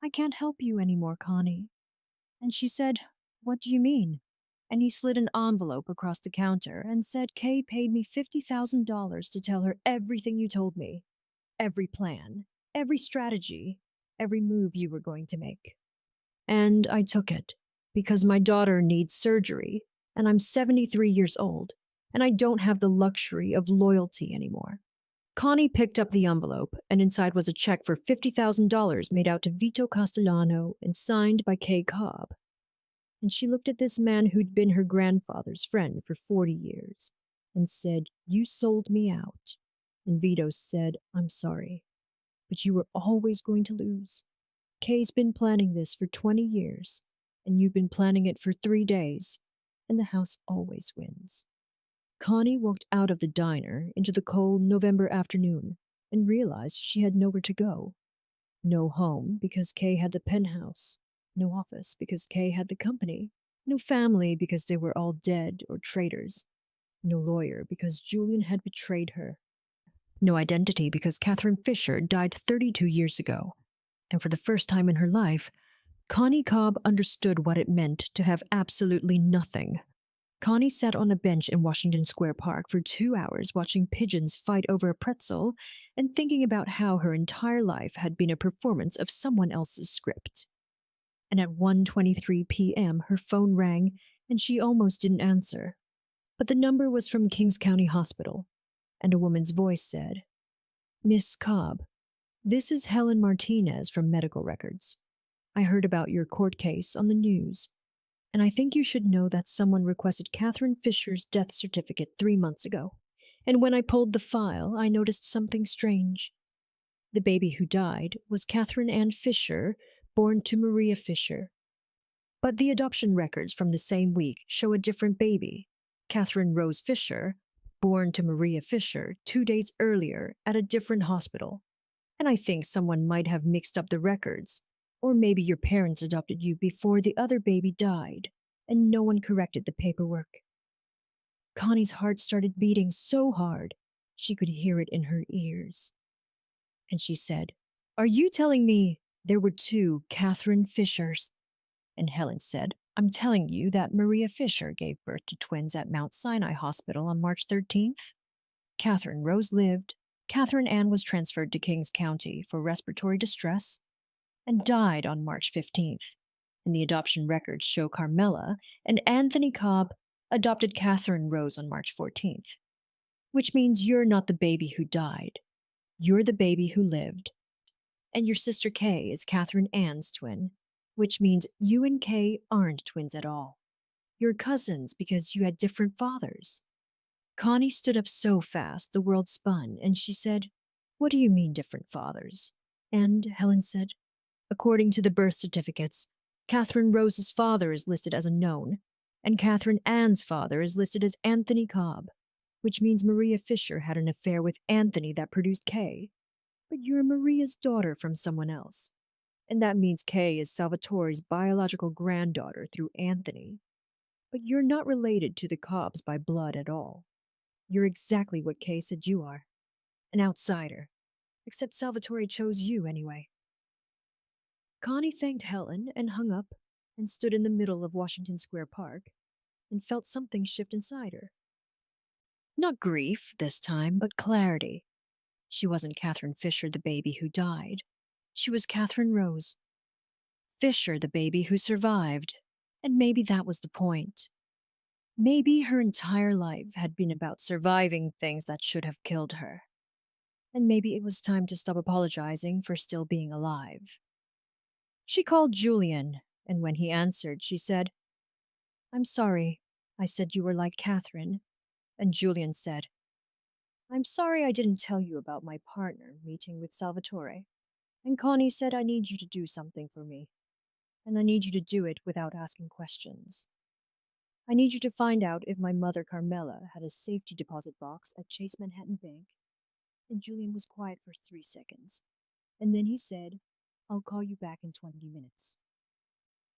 "I can't help you anymore, Connie." And she said, "What do you mean?" And he slid an envelope across the counter and said Kay paid me $50,000 to tell her everything you told me. Every plan, every strategy, every move you were going to make. And I took it, because my daughter needs surgery, and I'm 73 years old, and I don't have the luxury of loyalty anymore. Connie picked up the envelope, and inside was a check for $50,000 made out to Vito Castellano and signed by Kay Cobb. And she looked at this man who'd been her grandfather's friend for 40 years and said, "You sold me out." And Vito said, "I'm sorry, but you were always going to lose. Kay's been planning this for 20 years, and you've been planning it for 3 days, and the house always wins." Connie walked out of the diner into the cold November afternoon and realized she had nowhere to go. No home because Kay had the penthouse, no office because Kay had the company, no family because they were all dead or traitors, no lawyer because Julian had betrayed her, no identity because Catherine Fisher died 32 years ago. And for the first time in her life, Connie Cobb understood what it meant to have absolutely nothing. Connie sat on a bench in Washington Square Park for 2 hours watching pigeons fight over a pretzel and thinking about how her entire life had been a performance of someone else's script. And at 1:23 p.m. her phone rang and she almost didn't answer. But the number was from Kings County Hospital, and a woman's voice said, "Miss Cobb, this is Helen Martinez from Medical Records. I heard about your court case on the news, and I think you should know that someone requested Catherine Fisher's death certificate 3 months ago. And when I pulled the file, I noticed something strange. The baby who died was Catherine Ann Fisher, born to Maria Fisher. But the adoption records from the same week show a different baby, Catherine Rose Fisher, born to Maria Fisher 2 days earlier at a different hospital. And I think someone might have mixed up the records. Or maybe your parents adopted you before the other baby died, and no one corrected the paperwork." Connie's heart started beating so hard she could hear it in her ears. And she said, "Are you telling me there were 2 Catherine Fishers?" And Helen said, "I'm telling you that Maria Fisher gave birth to twins at Mount Sinai Hospital on March 13th. Catherine Rose lived. Catherine Ann was transferred to Kings County for respiratory distress and died on March 15th. And the adoption records show Carmela and Anthony Cobb adopted Catherine Rose on March 14th. Which means you're not the baby who died. You're the baby who lived. And your sister Kay is Catherine Ann's twin, which means you and Kay aren't twins at all. You're cousins because you had different fathers." Connie stood up so fast the world spun, and she said, "What do you mean different fathers?" And Helen said, "According to the birth certificates, Catherine Rose's father is listed as unknown, and Catherine Ann's father is listed as Anthony Cobb, which means Maria Fisher had an affair with Anthony that produced Kay. But you're Maria's daughter from someone else, and that means Kay is Salvatore's biological granddaughter through Anthony. But you're not related to the Cobbs by blood at all. You're exactly what Kay said you are, an outsider, except Salvatore chose you anyway." Connie thanked Helen and hung up and stood in the middle of Washington Square Park and felt something shift inside her. Not grief this time, but clarity. She wasn't Catherine Fisher, the baby who died. She was Catherine Rose. Fisher, the baby who survived. And maybe that was the point. Maybe her entire life had been about surviving things that should have killed her. And maybe it was time to stop apologizing for still being alive. She called Julian, and when he answered, she said, "I'm sorry, I said you were like Catherine." And Julian said, "I'm sorry I didn't tell you about my partner meeting with Salvatore. And Connie said I need you to do something for me. And I need you to do it without asking questions. I need you to find out if my mother Carmela had a safety deposit box at Chase Manhattan Bank." And Julian was quiet for 3 seconds. And then he said, "I'll call you back in 20 minutes.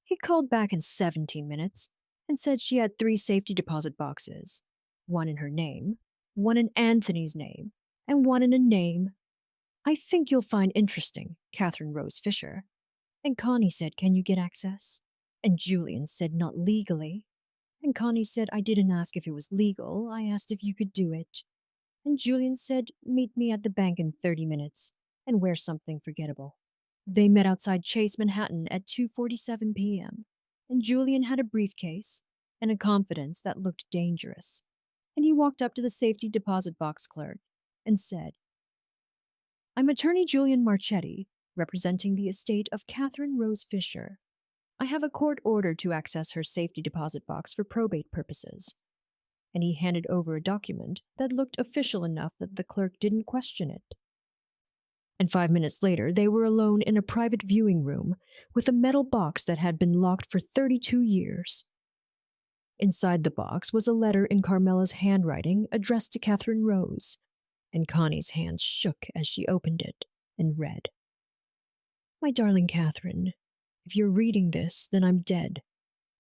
He called back in 17 minutes and said she had 3 safety deposit boxes, one in her name, one in Anthony's name, and one in a name I think you'll find interesting, Catherine Rose Fisher. And Connie said, "Can you get access?" And Julian said not legally. And Connie said I didn't ask if it was legal, I asked if you could do it. And Julian said meet me at the bank in 30 minutes and wear something forgettable. They met outside Chase Manhattan at 2:47 p.m. And Julian had a briefcase and a confidence that looked dangerous. And he walked up to the safety deposit box clerk and said, I'm attorney Julian Marchetti, representing the estate of Catherine Rose Fisher. I have a court order to access her safety deposit box for probate purposes. And he handed over a document that looked official enough that the clerk didn't question it. And 5 minutes later, they were alone in a private viewing room with a metal box that had been locked for 32 years. Inside the box was a letter in Carmela's handwriting addressed to Catherine Rose, and Connie's hands shook as she opened it and read, My darling Catherine, if you're reading this, then I'm dead,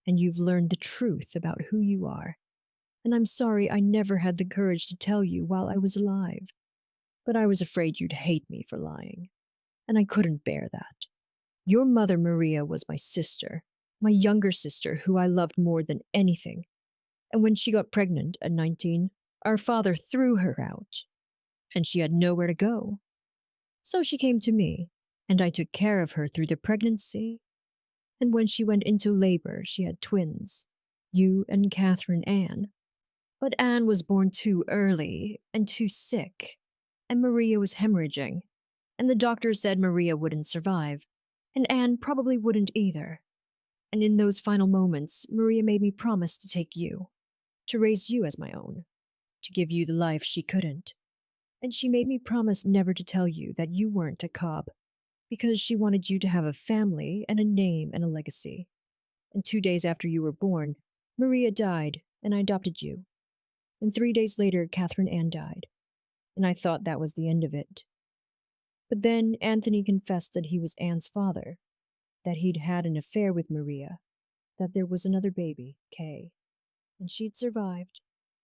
and you've learned the truth about who you are. And I'm sorry I never had the courage to tell you while I was alive. But I was afraid you'd hate me for lying, and I couldn't bear that. Your mother, Maria, was my sister, my younger sister, who I loved more than anything. And when she got pregnant at 19, our father threw her out, and she had nowhere to go. So she came to me, and I took care of her through the pregnancy. And when she went into labor, she had twins, you and Catherine Ann. But Anne was born too early and too sick, and Maria was hemorrhaging, and the doctor said Maria wouldn't survive, and Anne probably wouldn't either. And in those final moments, Maria made me promise to take you, to raise you as my own, to give you the life she couldn't. And she made me promise never to tell you that you weren't a Cobb, because she wanted you to have a family and a name and a legacy. And 2 days after you were born, Maria died, and I adopted you. And 3 days later, Catherine Ann died, and I thought that was the end of it. But then Anthony confessed that he was Anne's father, that he'd had an affair with Maria, that there was another baby, Kay, and she'd survived,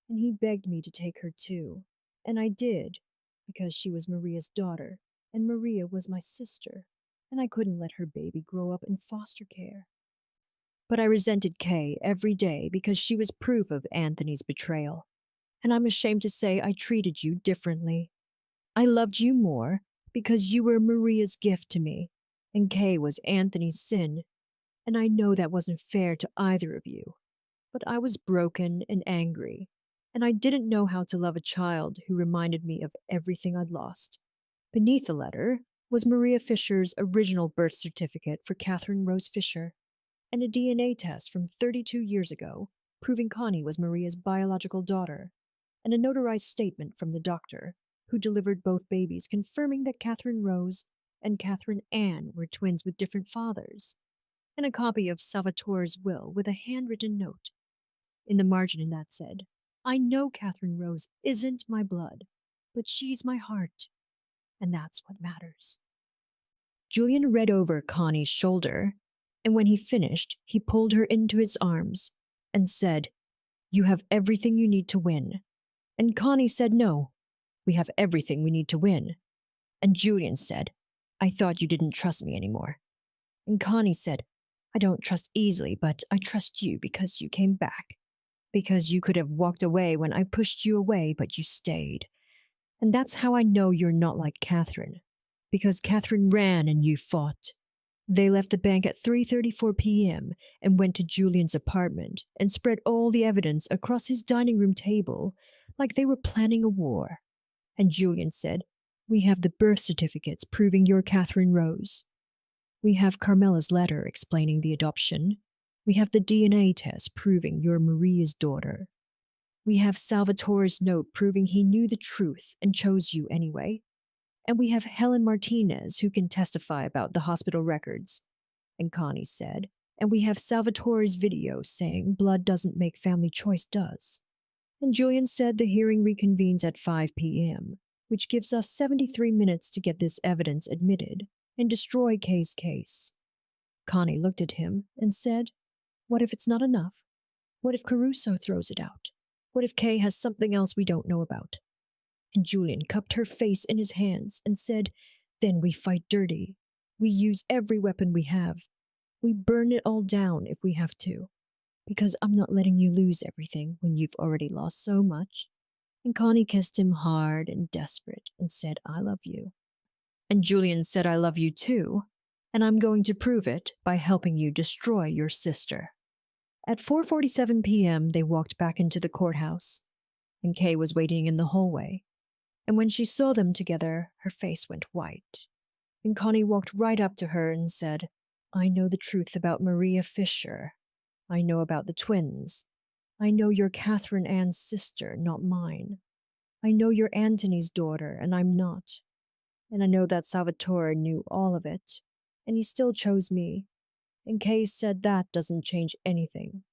and he begged me to take her too, and I did, because she was Maria's daughter, and Maria was my sister, and I couldn't let her baby grow up in foster care. But I resented Kay every day because she was proof of Anthony's betrayal, and I'm ashamed to say I treated you differently. I loved you more because you were Maria's gift to me, and Kay was Anthony's sin, and I know that wasn't fair to either of you. But I was broken and angry, and I didn't know how to love a child who reminded me of everything I'd lost. Beneath the letter was Maria Fisher's original birth certificate for Catherine Rose Fisher, and a DNA test from 32 years ago proving Connie was Maria's biological daughter, and a notarized statement from the doctor who delivered both babies confirming that Catherine Rose and Catherine Ann were twins with different fathers, and a copy of Salvatore's will with a handwritten note. In the margin that said, I know Catherine Rose isn't my blood, but she's my heart, and that's what matters. Julian read over Connie's shoulder, and when he finished, he pulled her into his arms and said, You have everything you need to win. And Connie said, No, we have everything we need to win. And Julian said, I thought you didn't trust me anymore. And Connie said, I don't trust easily, but I trust you because you came back. Because you could have walked away when I pushed you away, but you stayed. And that's how I know you're not like Catherine. Because Catherine ran and you fought. They left the bank at 3:34 p.m. and went to Julian's apartment and spread all the evidence across his dining room table like they were planning a war. And Julian said, We have the birth certificates proving you're Catherine Rose. We have Carmela's letter explaining the adoption. We have the DNA test proving you're Maria's daughter. We have Salvatore's note proving he knew the truth and chose you anyway. And we have Helen Martinez who can testify about the hospital records. And Connie said, and we have Salvatore's video saying blood doesn't make family choice does. And Julian said the hearing reconvenes at 5 p.m., which gives us 73 minutes to get this evidence admitted and destroy Kay's case. Connie looked at him and said, What if it's not enough? What if Caruso throws it out? What if Kay has something else we don't know about? And Julian cupped her face in his hands and said, Then we fight dirty. We use every weapon we have. We burn it all down if we have to, because I'm not letting you lose everything when you've already lost so much." And Connie kissed him hard and desperate and said, "I love you." And Julian said, "I love you too, and I'm going to prove it by helping you destroy your sister." At 4:47 p.m., they walked back into the courthouse, and Kay was waiting in the hallway. And when she saw them together, her face went white. And Connie walked right up to her and said, "I know the truth about Maria Fisher. I know about the twins. I know you're Catherine Ann's sister, not mine. I know you're Antony's daughter, and I'm not. And I know that Salvatore knew all of it, and he still chose me. And Kay said that doesn't change anything.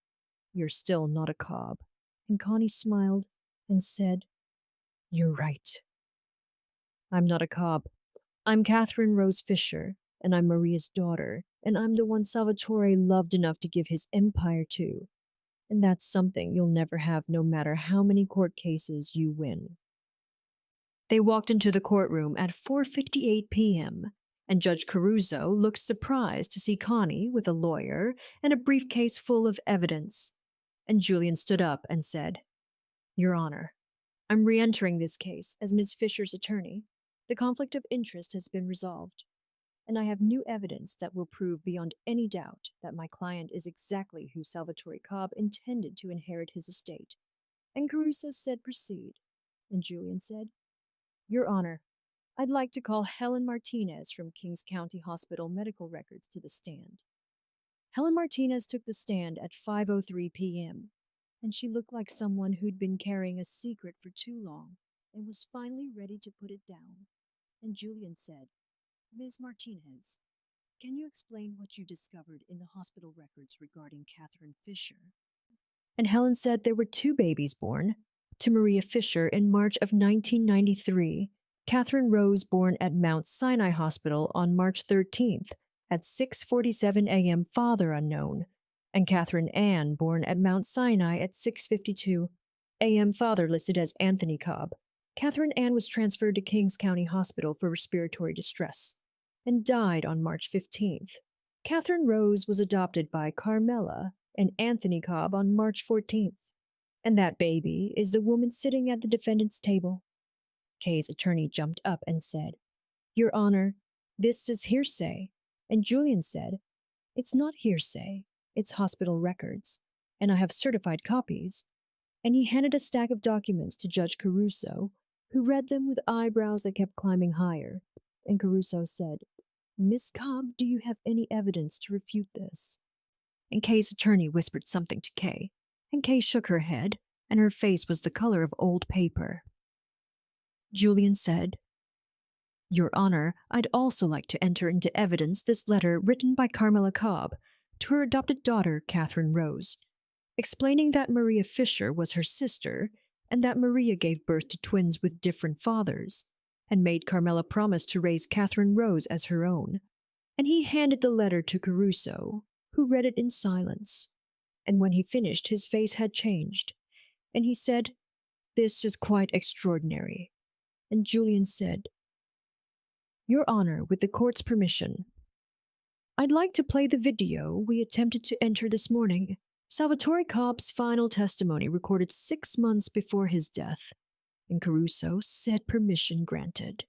You're still not a Cobb." And Connie smiled and said, "You're right. I'm not a Cobb. I'm Catherine Rose Fisher, and I'm Maria's daughter, and I'm the one Salvatore loved enough to give his empire to. And that's something you'll never have no matter how many court cases you win." They walked into the courtroom at 4:58 p.m., and Judge Caruso looked surprised to see Connie with a lawyer and a briefcase full of evidence. And Julian stood up and said, "Your Honor, I'm re-entering this case as Ms. Fisher's attorney. The conflict of interest has been resolved, and I have new evidence that will prove beyond any doubt that my client is exactly who Salvatore Cobb intended to inherit his estate." And Caruso said, "Proceed." And Julian said, "Your Honor, I'd like to call Helen Martinez from Kings County Hospital medical records to the stand." Helen Martinez took the stand at 5:03 p.m., and she looked like someone who'd been carrying a secret for too long and was finally ready to put it down. And Julian said, "Ms. Martinez, can you explain what you discovered in the hospital records regarding Catherine Fisher?" And Helen said there were two babies born to Maria Fisher in March of 1993, Catherine Rose born at Mount Sinai Hospital on March 13th at 6:47 a.m. father unknown, and Catherine Ann born at Mount Sinai at 6:52 a.m. father listed as Anthony Cobb. Catherine Ann was transferred to Kings County Hospital for respiratory distress and died on March 15th. Catherine Rose was adopted by Carmela and Anthony Cobb on March 14th. And that baby is the woman sitting at the defendant's table. Kay's attorney jumped up and said, "Your Honor, this is hearsay." And Julian said, "It's not hearsay, it's hospital records, and I have certified copies." And he handed a stack of documents to Judge Caruso, who read them with eyebrows that kept climbing higher. And Caruso said, "Miss Cobb, do you have any evidence to refute this?" And Kay's attorney whispered something to Kay, and Kay shook her head, and her face was the color of old paper. Julian said, "Your Honor, I'd also like to enter into evidence this letter written by Carmela Cobb to her adopted daughter, Catherine Rose, explaining that Maria Fisher was her sister and that Maria gave birth to twins with different fathers, and made Carmela promise to raise Catherine Rose as her own." And he handed the letter to Caruso, who read it in silence. And when he finished, his face had changed, and he said, "This is quite extraordinary." And Julian said, "Your Honor, with the court's permission, I'd like to play the video we attempted to enter this morning. Salvatore Cobb's final testimony recorded 6 months before his death." And Caruso said permission granted.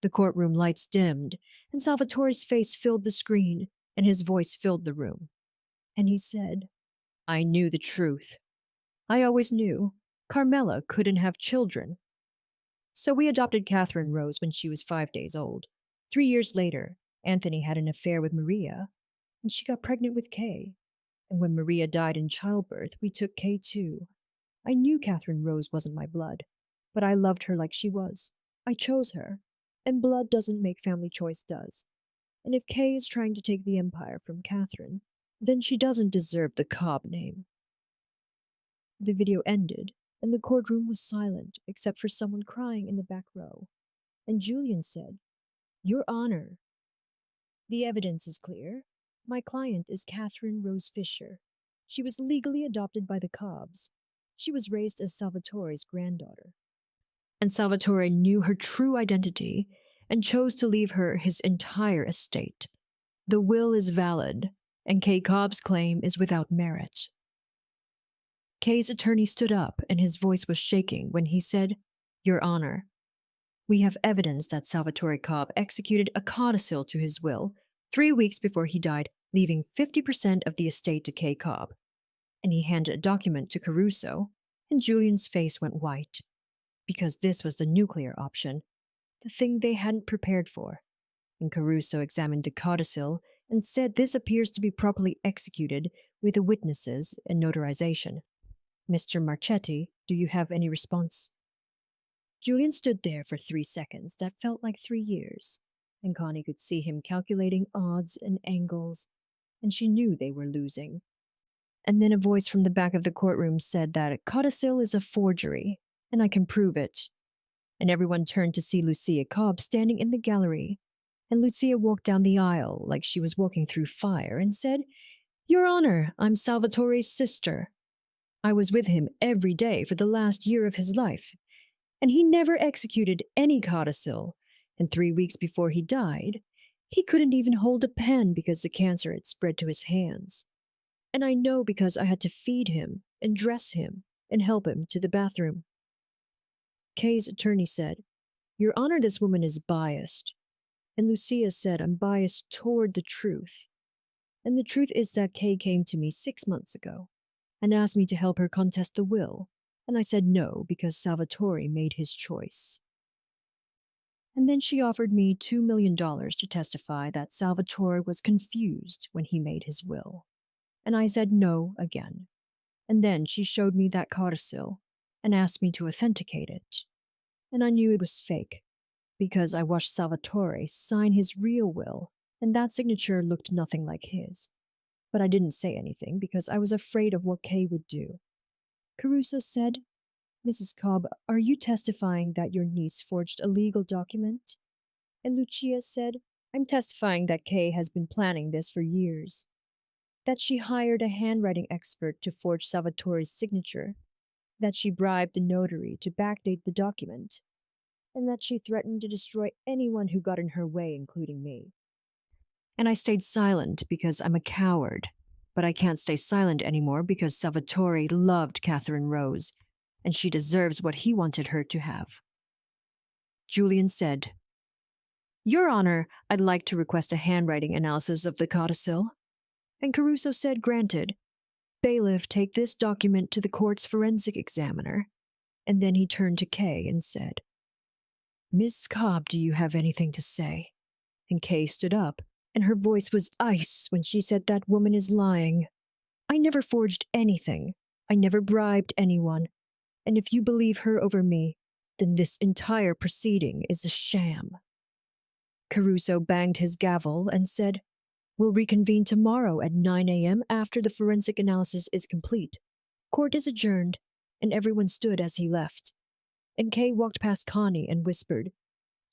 The courtroom lights dimmed, and Salvatore's face filled the screen, and his voice filled the room. And he said, "I knew the truth. I always knew. Carmela couldn't have children. So we adopted Catherine Rose when she was 5 days old. 3 years later, Anthony had an affair with Maria, and she got pregnant with Kay. And when Maria died in childbirth, we took Kay too. I knew Catherine Rose wasn't my blood, but I loved her like she was. I chose her, and blood doesn't make family choice does. And if Kay is trying to take the empire from Catherine, then she doesn't deserve the Cobb name." The video ended, and the courtroom was silent except for someone crying in the back row. And Julian said, "Your Honor, the evidence is clear. My client is Catherine Rose Fisher. She was legally adopted by the Cobbs. She was raised as Salvatore's granddaughter. And Salvatore knew her true identity and chose to leave her his entire estate. The will is valid, and Kay Cobb's claim is without merit. Kay's attorney stood up and his voice was shaking when he said, "Your Honor, we have evidence that Salvatore Cobb executed a codicil to his will 3 weeks before he died, leaving 50% of the estate to Kay Cobb." And he handed a document to Caruso, and Julian's face went white, because this was the nuclear option, the thing they hadn't prepared for. And Caruso examined the codicil and said this appears to be properly executed with the witnesses and notarization. Mr. Marchetti, do you have any response? Julian stood there for 3 seconds that felt like 3 years, and Connie could see him calculating odds and angles, and she knew they were losing. And then a voice from the back of the courtroom said that a codicil is a forgery, and I can prove it. And everyone turned to see Lucia Cobb standing in the gallery, and Lucia walked down the aisle like she was walking through fire and said, "Your Honor, I'm Salvatore's sister. I was with him every day for the last year of his life, and he never executed any codicil, and 3 weeks before he died, he couldn't even hold a pen because the cancer had spread to his hands. And I know because I had to feed him and dress him and help him to the bathroom." Kay's attorney said, "Your Honor, this woman is biased." And Lucia said, "I'm biased toward the truth. And the truth is that Kay came to me 6 months ago and asked me to help her contest the will, and I said no because Salvatore made his choice. And then she offered me $2 million to testify that Salvatore was confused when he made his will. And I said no again. And then she showed me that codicil and asked me to authenticate it. And I knew it was fake, because I watched Salvatore sign his real will, and that signature looked nothing like his. But I didn't say anything because I was afraid of what Kay would do." Caruso said, "Mrs. Cobb, are you testifying that your niece forged a legal document?" And Lucia said, "I'm testifying that Kay has been planning this for years. That she hired a handwriting expert to forge Salvatore's signature, that she bribed the notary to backdate the document, and that she threatened to destroy anyone who got in her way, including me. And I stayed silent because I'm a coward, but I can't stay silent anymore because Salvatore loved Catherine Rose, and she deserves what he wanted her to have." Julian said, "Your Honor, I'd like to request a handwriting analysis of the codicil." And Caruso said, "Granted. Bailiff, take this document to the court's forensic examiner." And then he turned to Kay and said, "Miss Cobb, do you have anything to say?" And Kay stood up, and her voice was ice when she said, "That woman is lying. I never forged anything. I never bribed anyone. And if you believe her over me, then this entire proceeding is a sham." Caruso banged his gavel and said, "We'll reconvene tomorrow at 9 a.m. after the forensic analysis is complete. Court is adjourned," and everyone stood as he left. And Kay walked past Connie and whispered,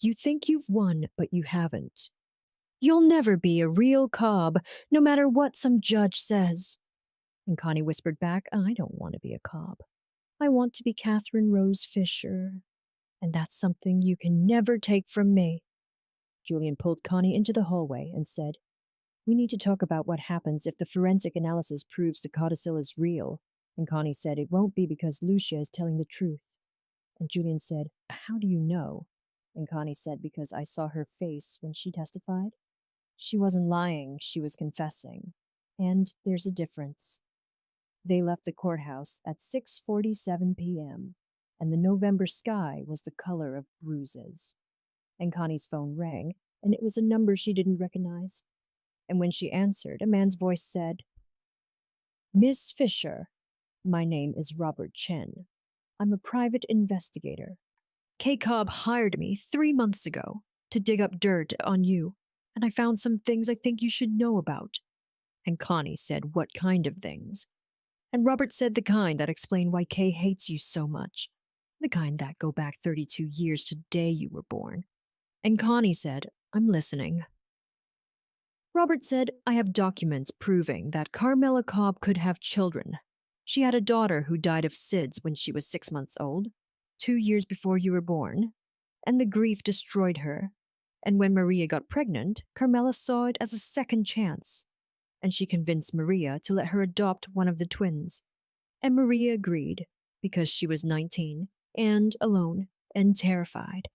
"You think you've won, but you haven't. You'll never be a real Cobb, no matter what some judge says." And Connie whispered back, "I don't want to be a Cobb. I want to be Catherine Rose Fisher. And that's something you can never take from me." Julian pulled Connie into the hallway and said, "We need to talk about what happens if the forensic analysis proves the codicil is real." And Connie said, "It won't be because Lucia is telling the truth." And Julian said, "How do you know?" And Connie said, "Because I saw her face when she testified. She wasn't lying, she was confessing. And there's a difference." They left the courthouse at 6:47 p.m., and the November sky was the color of bruises. And Connie's phone rang, and it was a number she didn't recognize. And when she answered, a man's voice said, "Miss Fisher, my name is Robert Chen. I'm a private investigator. Kay Cobb hired me 3 months ago to dig up dirt on you, and I found some things I think you should know about." And Connie said, "What kind of things?" And Robert said, "The kind that explain why Kay hates you so much. The kind that go back 32 years to the day you were born." And Connie said, "I'm listening." Robert said, "I have documents proving that Carmela Cobb could have children. She had a daughter who died of SIDS when she was 6 months old, 2 years before you were born, and the grief destroyed her. And when Maria got pregnant, Carmela saw it as a second chance. and she convinced Maria to let her adopt one of the twins. And Maria agreed, because she was 19, and alone, and terrified.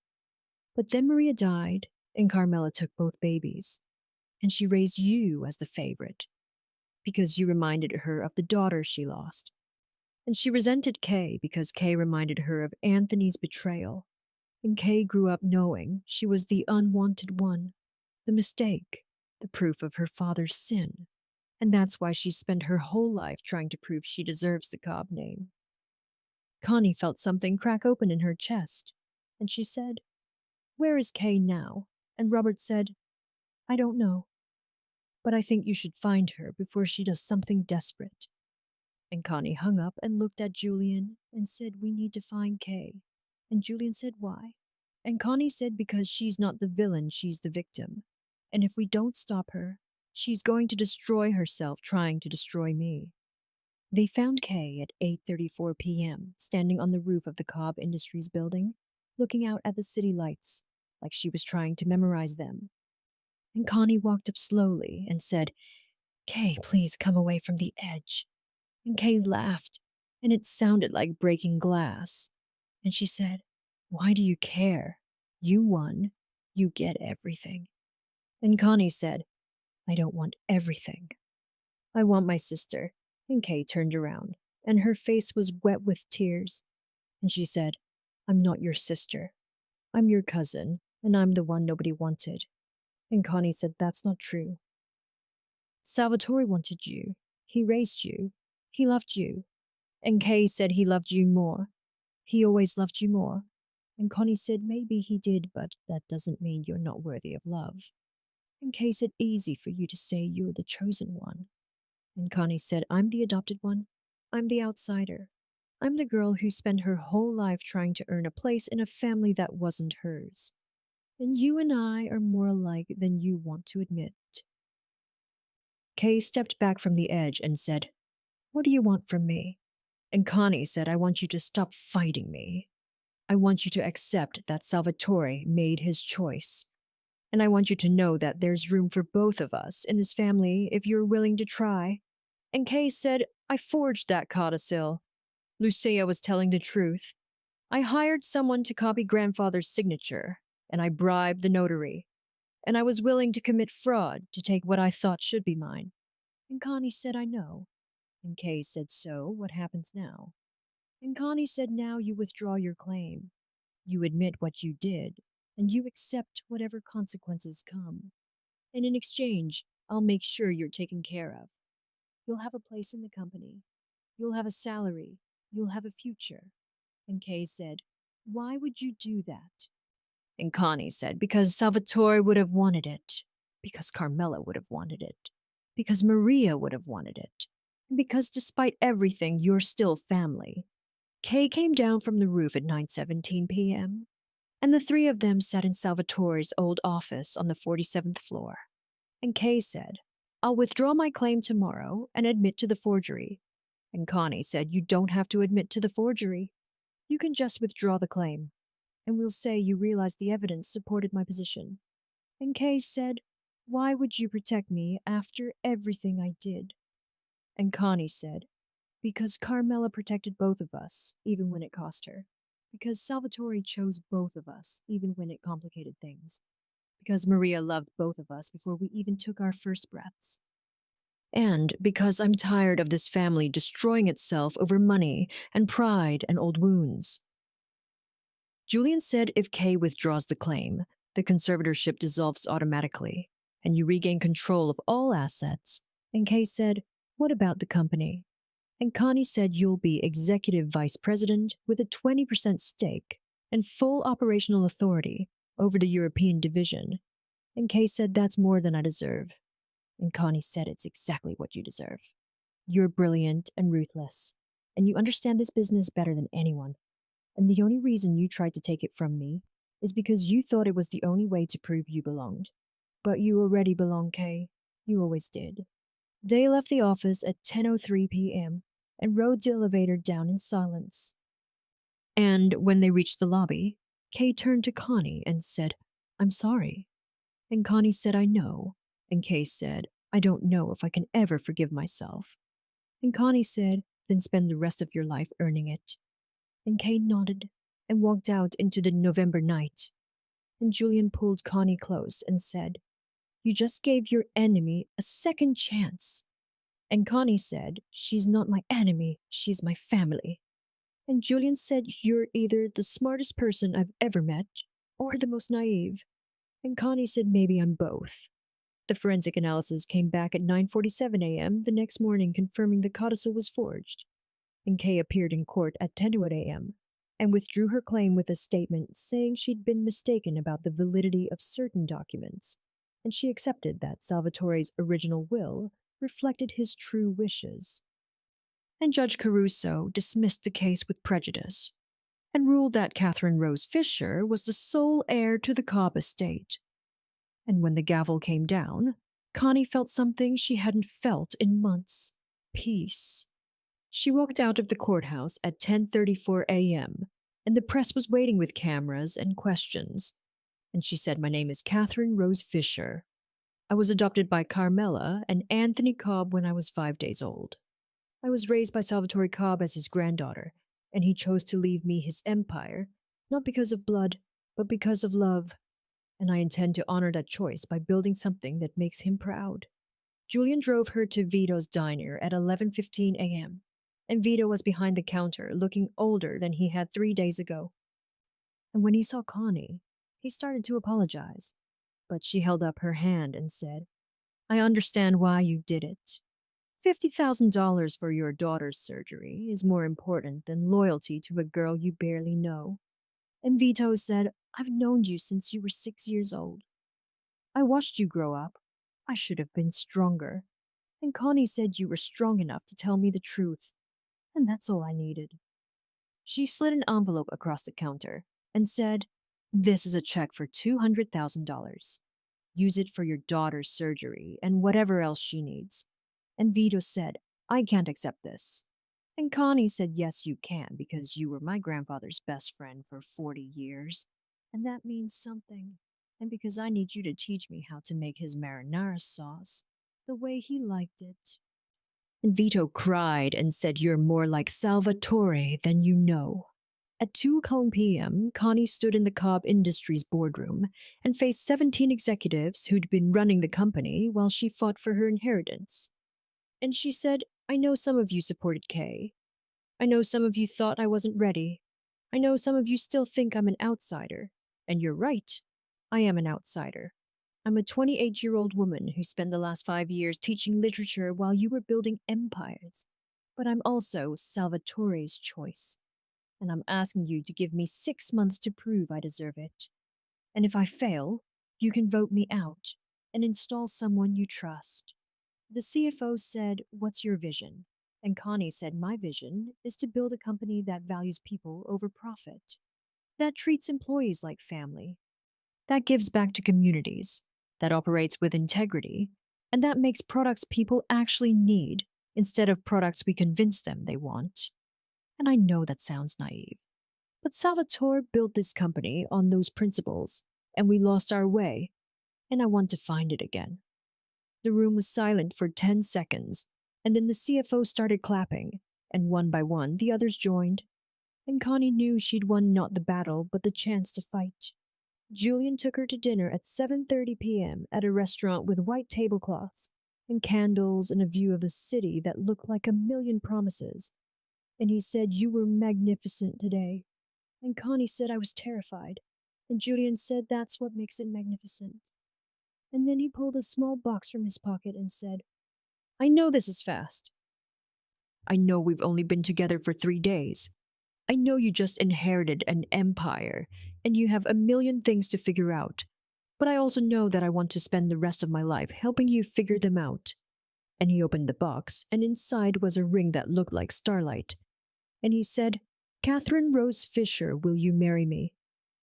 But then Maria died, and Carmela took both babies, and she raised you as the favorite, because you reminded her of the daughter she lost. And she resented Kay because Kay reminded her of Anthony's betrayal, and Kay grew up knowing she was the unwanted one, the mistake, the proof of her father's sin. And that's why she spent her whole life trying to prove she deserves the Cobb name. Connie felt something crack open in her chest, and she said, "Where is Kay now?" And Robert said, "I don't know, but I think you should find her before she does something desperate." And Connie hung up and looked at Julian and said, "We need to find Kay." And Julian said, "Why?" And Connie said, "Because she's not the villain, she's the victim. And if we don't stop her, she's going to destroy herself trying to destroy me." They found Kay at 8:34 p.m., standing on the roof of the Cobb Industries building, looking out at the city lights, like she was trying to memorize them. And Connie walked up slowly and said, "Kay, please come away from the edge." And Kay laughed, and it sounded like breaking glass. And she said, "Why do you care? You won. You get everything." And Connie said, "I don't want everything. I want my sister." And Kay turned around, and her face was wet with tears. And she said, "I'm not your sister. I'm your cousin, and I'm the one nobody wanted." And Connie said, "That's not true. Salvatore wanted you. He raised you. He loved you." And Kay said he loved you more. "He always loved you more." And Connie said, "Maybe he did, but that doesn't mean you're not worthy of love." And Kay said, "Easy for you to say you're the chosen one." And Connie said, "I'm the adopted one. I'm the outsider. I'm the girl who spent her whole life trying to earn a place in a family that wasn't hers. And you and I are more alike than you want to admit." Kay stepped back from the edge and said, "What do you want from me?" And Connie said, "I want you to stop fighting me. I want you to accept that Salvatore made his choice. And I want you to know that there's room for both of us in this family if you're willing to try." And Kay said, "I forged that codicil. Lucia was telling the truth. I hired someone to copy grandfather's signature, and I bribed the notary. And I was willing to commit fraud to take what I thought should be mine." And Connie said, "I know." And Kay said, "So, what happens now?" And Connie said, "Now you withdraw your claim. You admit what you did, and you accept whatever consequences come. And in exchange, I'll make sure you're taken care of. You'll have a place in the company. You'll have a salary. You'll have a future." And Kay said, "Why would you do that?" And Connie said, "Because Salvatore would have wanted it. Because Carmela would have wanted it. Because Maria would have wanted it. And because despite everything, you're still family." Kay came down from the roof at 9:17 p.m., and the three of them sat in Salvatore's old office on the 47th floor. And Kay said, "I'll withdraw my claim tomorrow and admit to the forgery." And Connie said, "You don't have to admit to the forgery. You can just withdraw the claim, and we'll say you realized the evidence supported my position." And Kay said, "Why would you protect me after everything I did?" And Connie said, "Because Carmela protected both of us, even when it cost her. Because Salvatore chose both of us, even when it complicated things. Because Maria loved both of us before we even took our first breaths. And because I'm tired of this family destroying itself over money and pride and old wounds." Julian said if Kay withdraws the claim, the conservatorship dissolves automatically, and you regain control of all assets. And Kay said, "What about the company?" And Connie said, "You'll be executive vice president with a 20% stake and full operational authority over the European division." And Kay said, "That's more than I deserve." And Connie said, "It's exactly what you deserve. You're brilliant and ruthless, and you understand this business better than anyone. And the only reason you tried to take it from me is because you thought it was the only way to prove you belonged. But you already belong, Kay. You always did." They left the office at 10:03 p.m. and rode the elevator down in silence. And when they reached the lobby, Kay turned to Connie and said, "I'm sorry." And Connie said, "I know." And Kay said, I don't know if I can ever forgive myself. And Connie said, then spend the rest of your life earning it. And Kay nodded and walked out into the November night. And Julian pulled Connie close and said, you just gave your enemy a second chance. And Connie said, she's not my enemy, she's my family. And Julian said, you're either the smartest person I've ever met or the most naive. And Connie said, maybe I'm both. The forensic analysis came back at 9:47 a.m. the next morning confirming the codicil was forged. And Kay appeared in court at 10:08 a.m. and withdrew her claim with a statement saying she'd been mistaken about the validity of certain documents, and she accepted that Salvatore's original will reflected his true wishes. And Judge Caruso dismissed the case with prejudice and ruled that Catherine Rose Fisher was the sole heir to the Cobb estate. And when the gavel came down, Connie felt something she hadn't felt in months: peace. She walked out of the courthouse at 10:34 a.m., and the press was waiting with cameras and questions. And she said, my name is Catherine Rose Fisher. I was adopted by Carmela and Anthony Cobb when I was 5 days old. I was raised by Salvatore Cobb as his granddaughter, and he chose to leave me his empire, not because of blood, but because of love. And I intend to honor that choice by building something that makes him proud. Julian drove her to Vito's diner at 11:15 a.m., and Vito was behind the counter, looking older than he had 3 days ago. And when he saw Connie, he started to apologize, but she held up her hand and said, I understand why you did it. $50,000 for your daughter's surgery is more important than loyalty to a girl you barely know. And Vito said, I've known you since you were 6 years old. I watched you grow up. I should have been stronger. And Connie said you were strong enough to tell me the truth. And that's all I needed. She slid an envelope across the counter and said, this is a check for $200,000. Use it for your daughter's surgery and whatever else she needs. And Vito said, I can't accept this. And Connie said, yes, you can, because you were my grandfather's best friend for 40 years. And that means something. And because I need you to teach me how to make his marinara sauce the way he liked it. And Vito cried and said, you're more like Salvatore than you know. At 2:00 p.m., Connie stood in the Cobb Industries boardroom and faced 17 executives who'd been running the company while she fought for her inheritance. And she said, I know some of you supported Kay. I know some of you thought I wasn't ready. I know some of you still think I'm an outsider. And you're right. I am an outsider. I'm a 28-year-old woman who spent the last 5 years teaching literature while you were building empires. But I'm also Salvatore's choice. And I'm asking you to give me 6 months to prove I deserve it. And if I fail, you can vote me out and install someone you trust. The CFO said, what's your vision? And Connie said, my vision is to build a company that values people over profit, that treats employees like family, that gives back to communities, that operates with integrity, and that makes products people actually need instead of products we convince them they want. And I know that sounds naive, but Salvatore built this company on those principles, and we lost our way, and I want to find it again. The room was silent for 10 seconds, and then the CFO started clapping, and one by one the others joined. And Connie knew she'd won not the battle, but the chance to fight. Julian took her to dinner at 7:30 p.m. at a restaurant with white tablecloths and candles and a view of the city that looked like a million promises. And he said, you were magnificent today. And Connie said, I was terrified. And Julian said, that's what makes it magnificent. And then he pulled a small box from his pocket and said, I know this is fast. I know we've only been together for 3 days. I know you just inherited an empire, and you have a million things to figure out. But I also know that I want to spend the rest of my life helping you figure them out. And he opened the box, and inside was a ring that looked like starlight. And he said, Catherine Rose Fisher, will you marry me?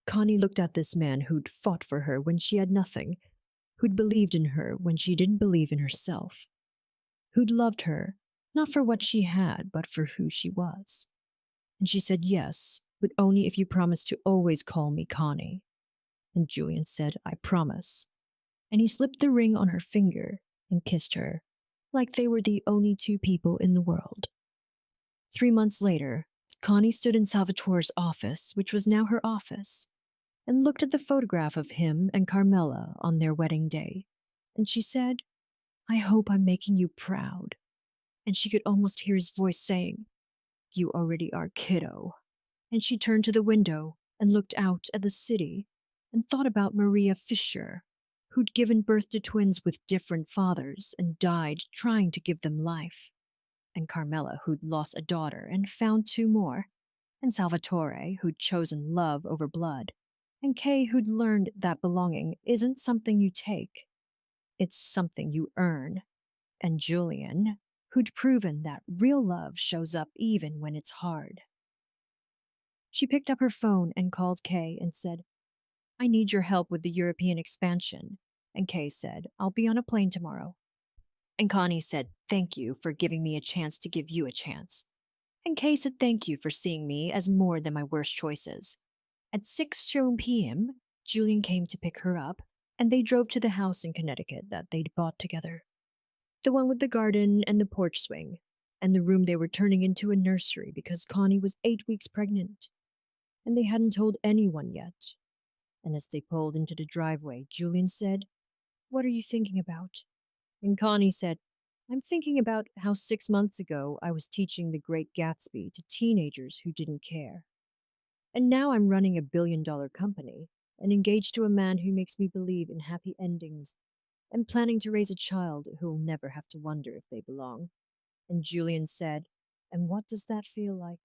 Connie looked at this man who'd fought for her when she had nothing, who'd believed in her when she didn't believe in herself, who'd loved her, not for what she had, but for who she was. And she said yes, but only if you promise to always call me Connie. And Julian said, I promise. And he slipped the ring on her finger and kissed her, like they were the only two people in the world. 3 months later, Connie stood in Salvatore's office, which was now her office, and looked at the photograph of him and Carmela on their wedding day, and she said, "I hope I'm making you proud." And she could almost hear his voice saying, "You already are, kiddo." And she turned to the window and looked out at the city and thought about Maria Fisher, who'd given birth to twins with different fathers and died trying to give them life, and Carmela, who'd lost a daughter and found two more, and Salvatore, who'd chosen love over blood, and Kay, who'd learned that belonging isn't something you take, it's something you earn, and Julian, who'd proven that real love shows up even when it's hard. She picked up her phone and called Kay and said, "I need your help with the European expansion." And Kay said, "I'll be on a plane tomorrow." And Connie said, "Thank you for giving me a chance to give you a chance." And Kay said, "Thank you for seeing me as more than my worst choices." At 6 p.m., Julian came to pick her up, and they drove to the house in Connecticut that they'd bought together. The one with the garden and the porch swing, and the room they were turning into a nursery because Connie was 8 weeks pregnant. And they hadn't told anyone yet. And as they pulled into the driveway, Julian said, "What are you thinking about?" And Connie said, "I'm thinking about how 6 months ago I was teaching The Great Gatsby to teenagers who didn't care. And now I'm running a billion-dollar company and engaged to a man who makes me believe in happy endings and planning to raise a child who'll never have to wonder if they belong." And Julian said, "And what does that feel like?"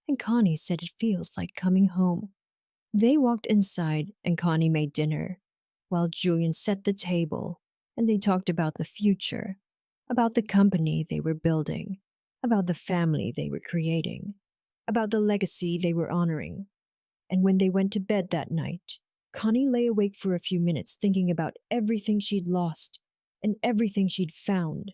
And Connie said, "It feels like coming home." They walked inside and Connie made dinner, while Julian set the table, and they talked about the future, about the company they were building, about the family they were creating, about the legacy they were honoring. And when they went to bed that night, Connie lay awake for a few minutes thinking about everything she'd lost and everything she'd found.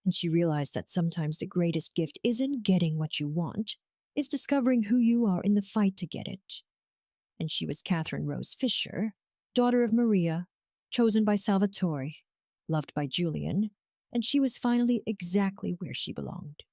And she realized that sometimes the greatest gift isn't getting what you want, it's discovering who you are in the fight to get it. And she was Catherine Rose Fisher, daughter of Maria, chosen by Salvatore, loved by Julian, and she was finally exactly where she belonged.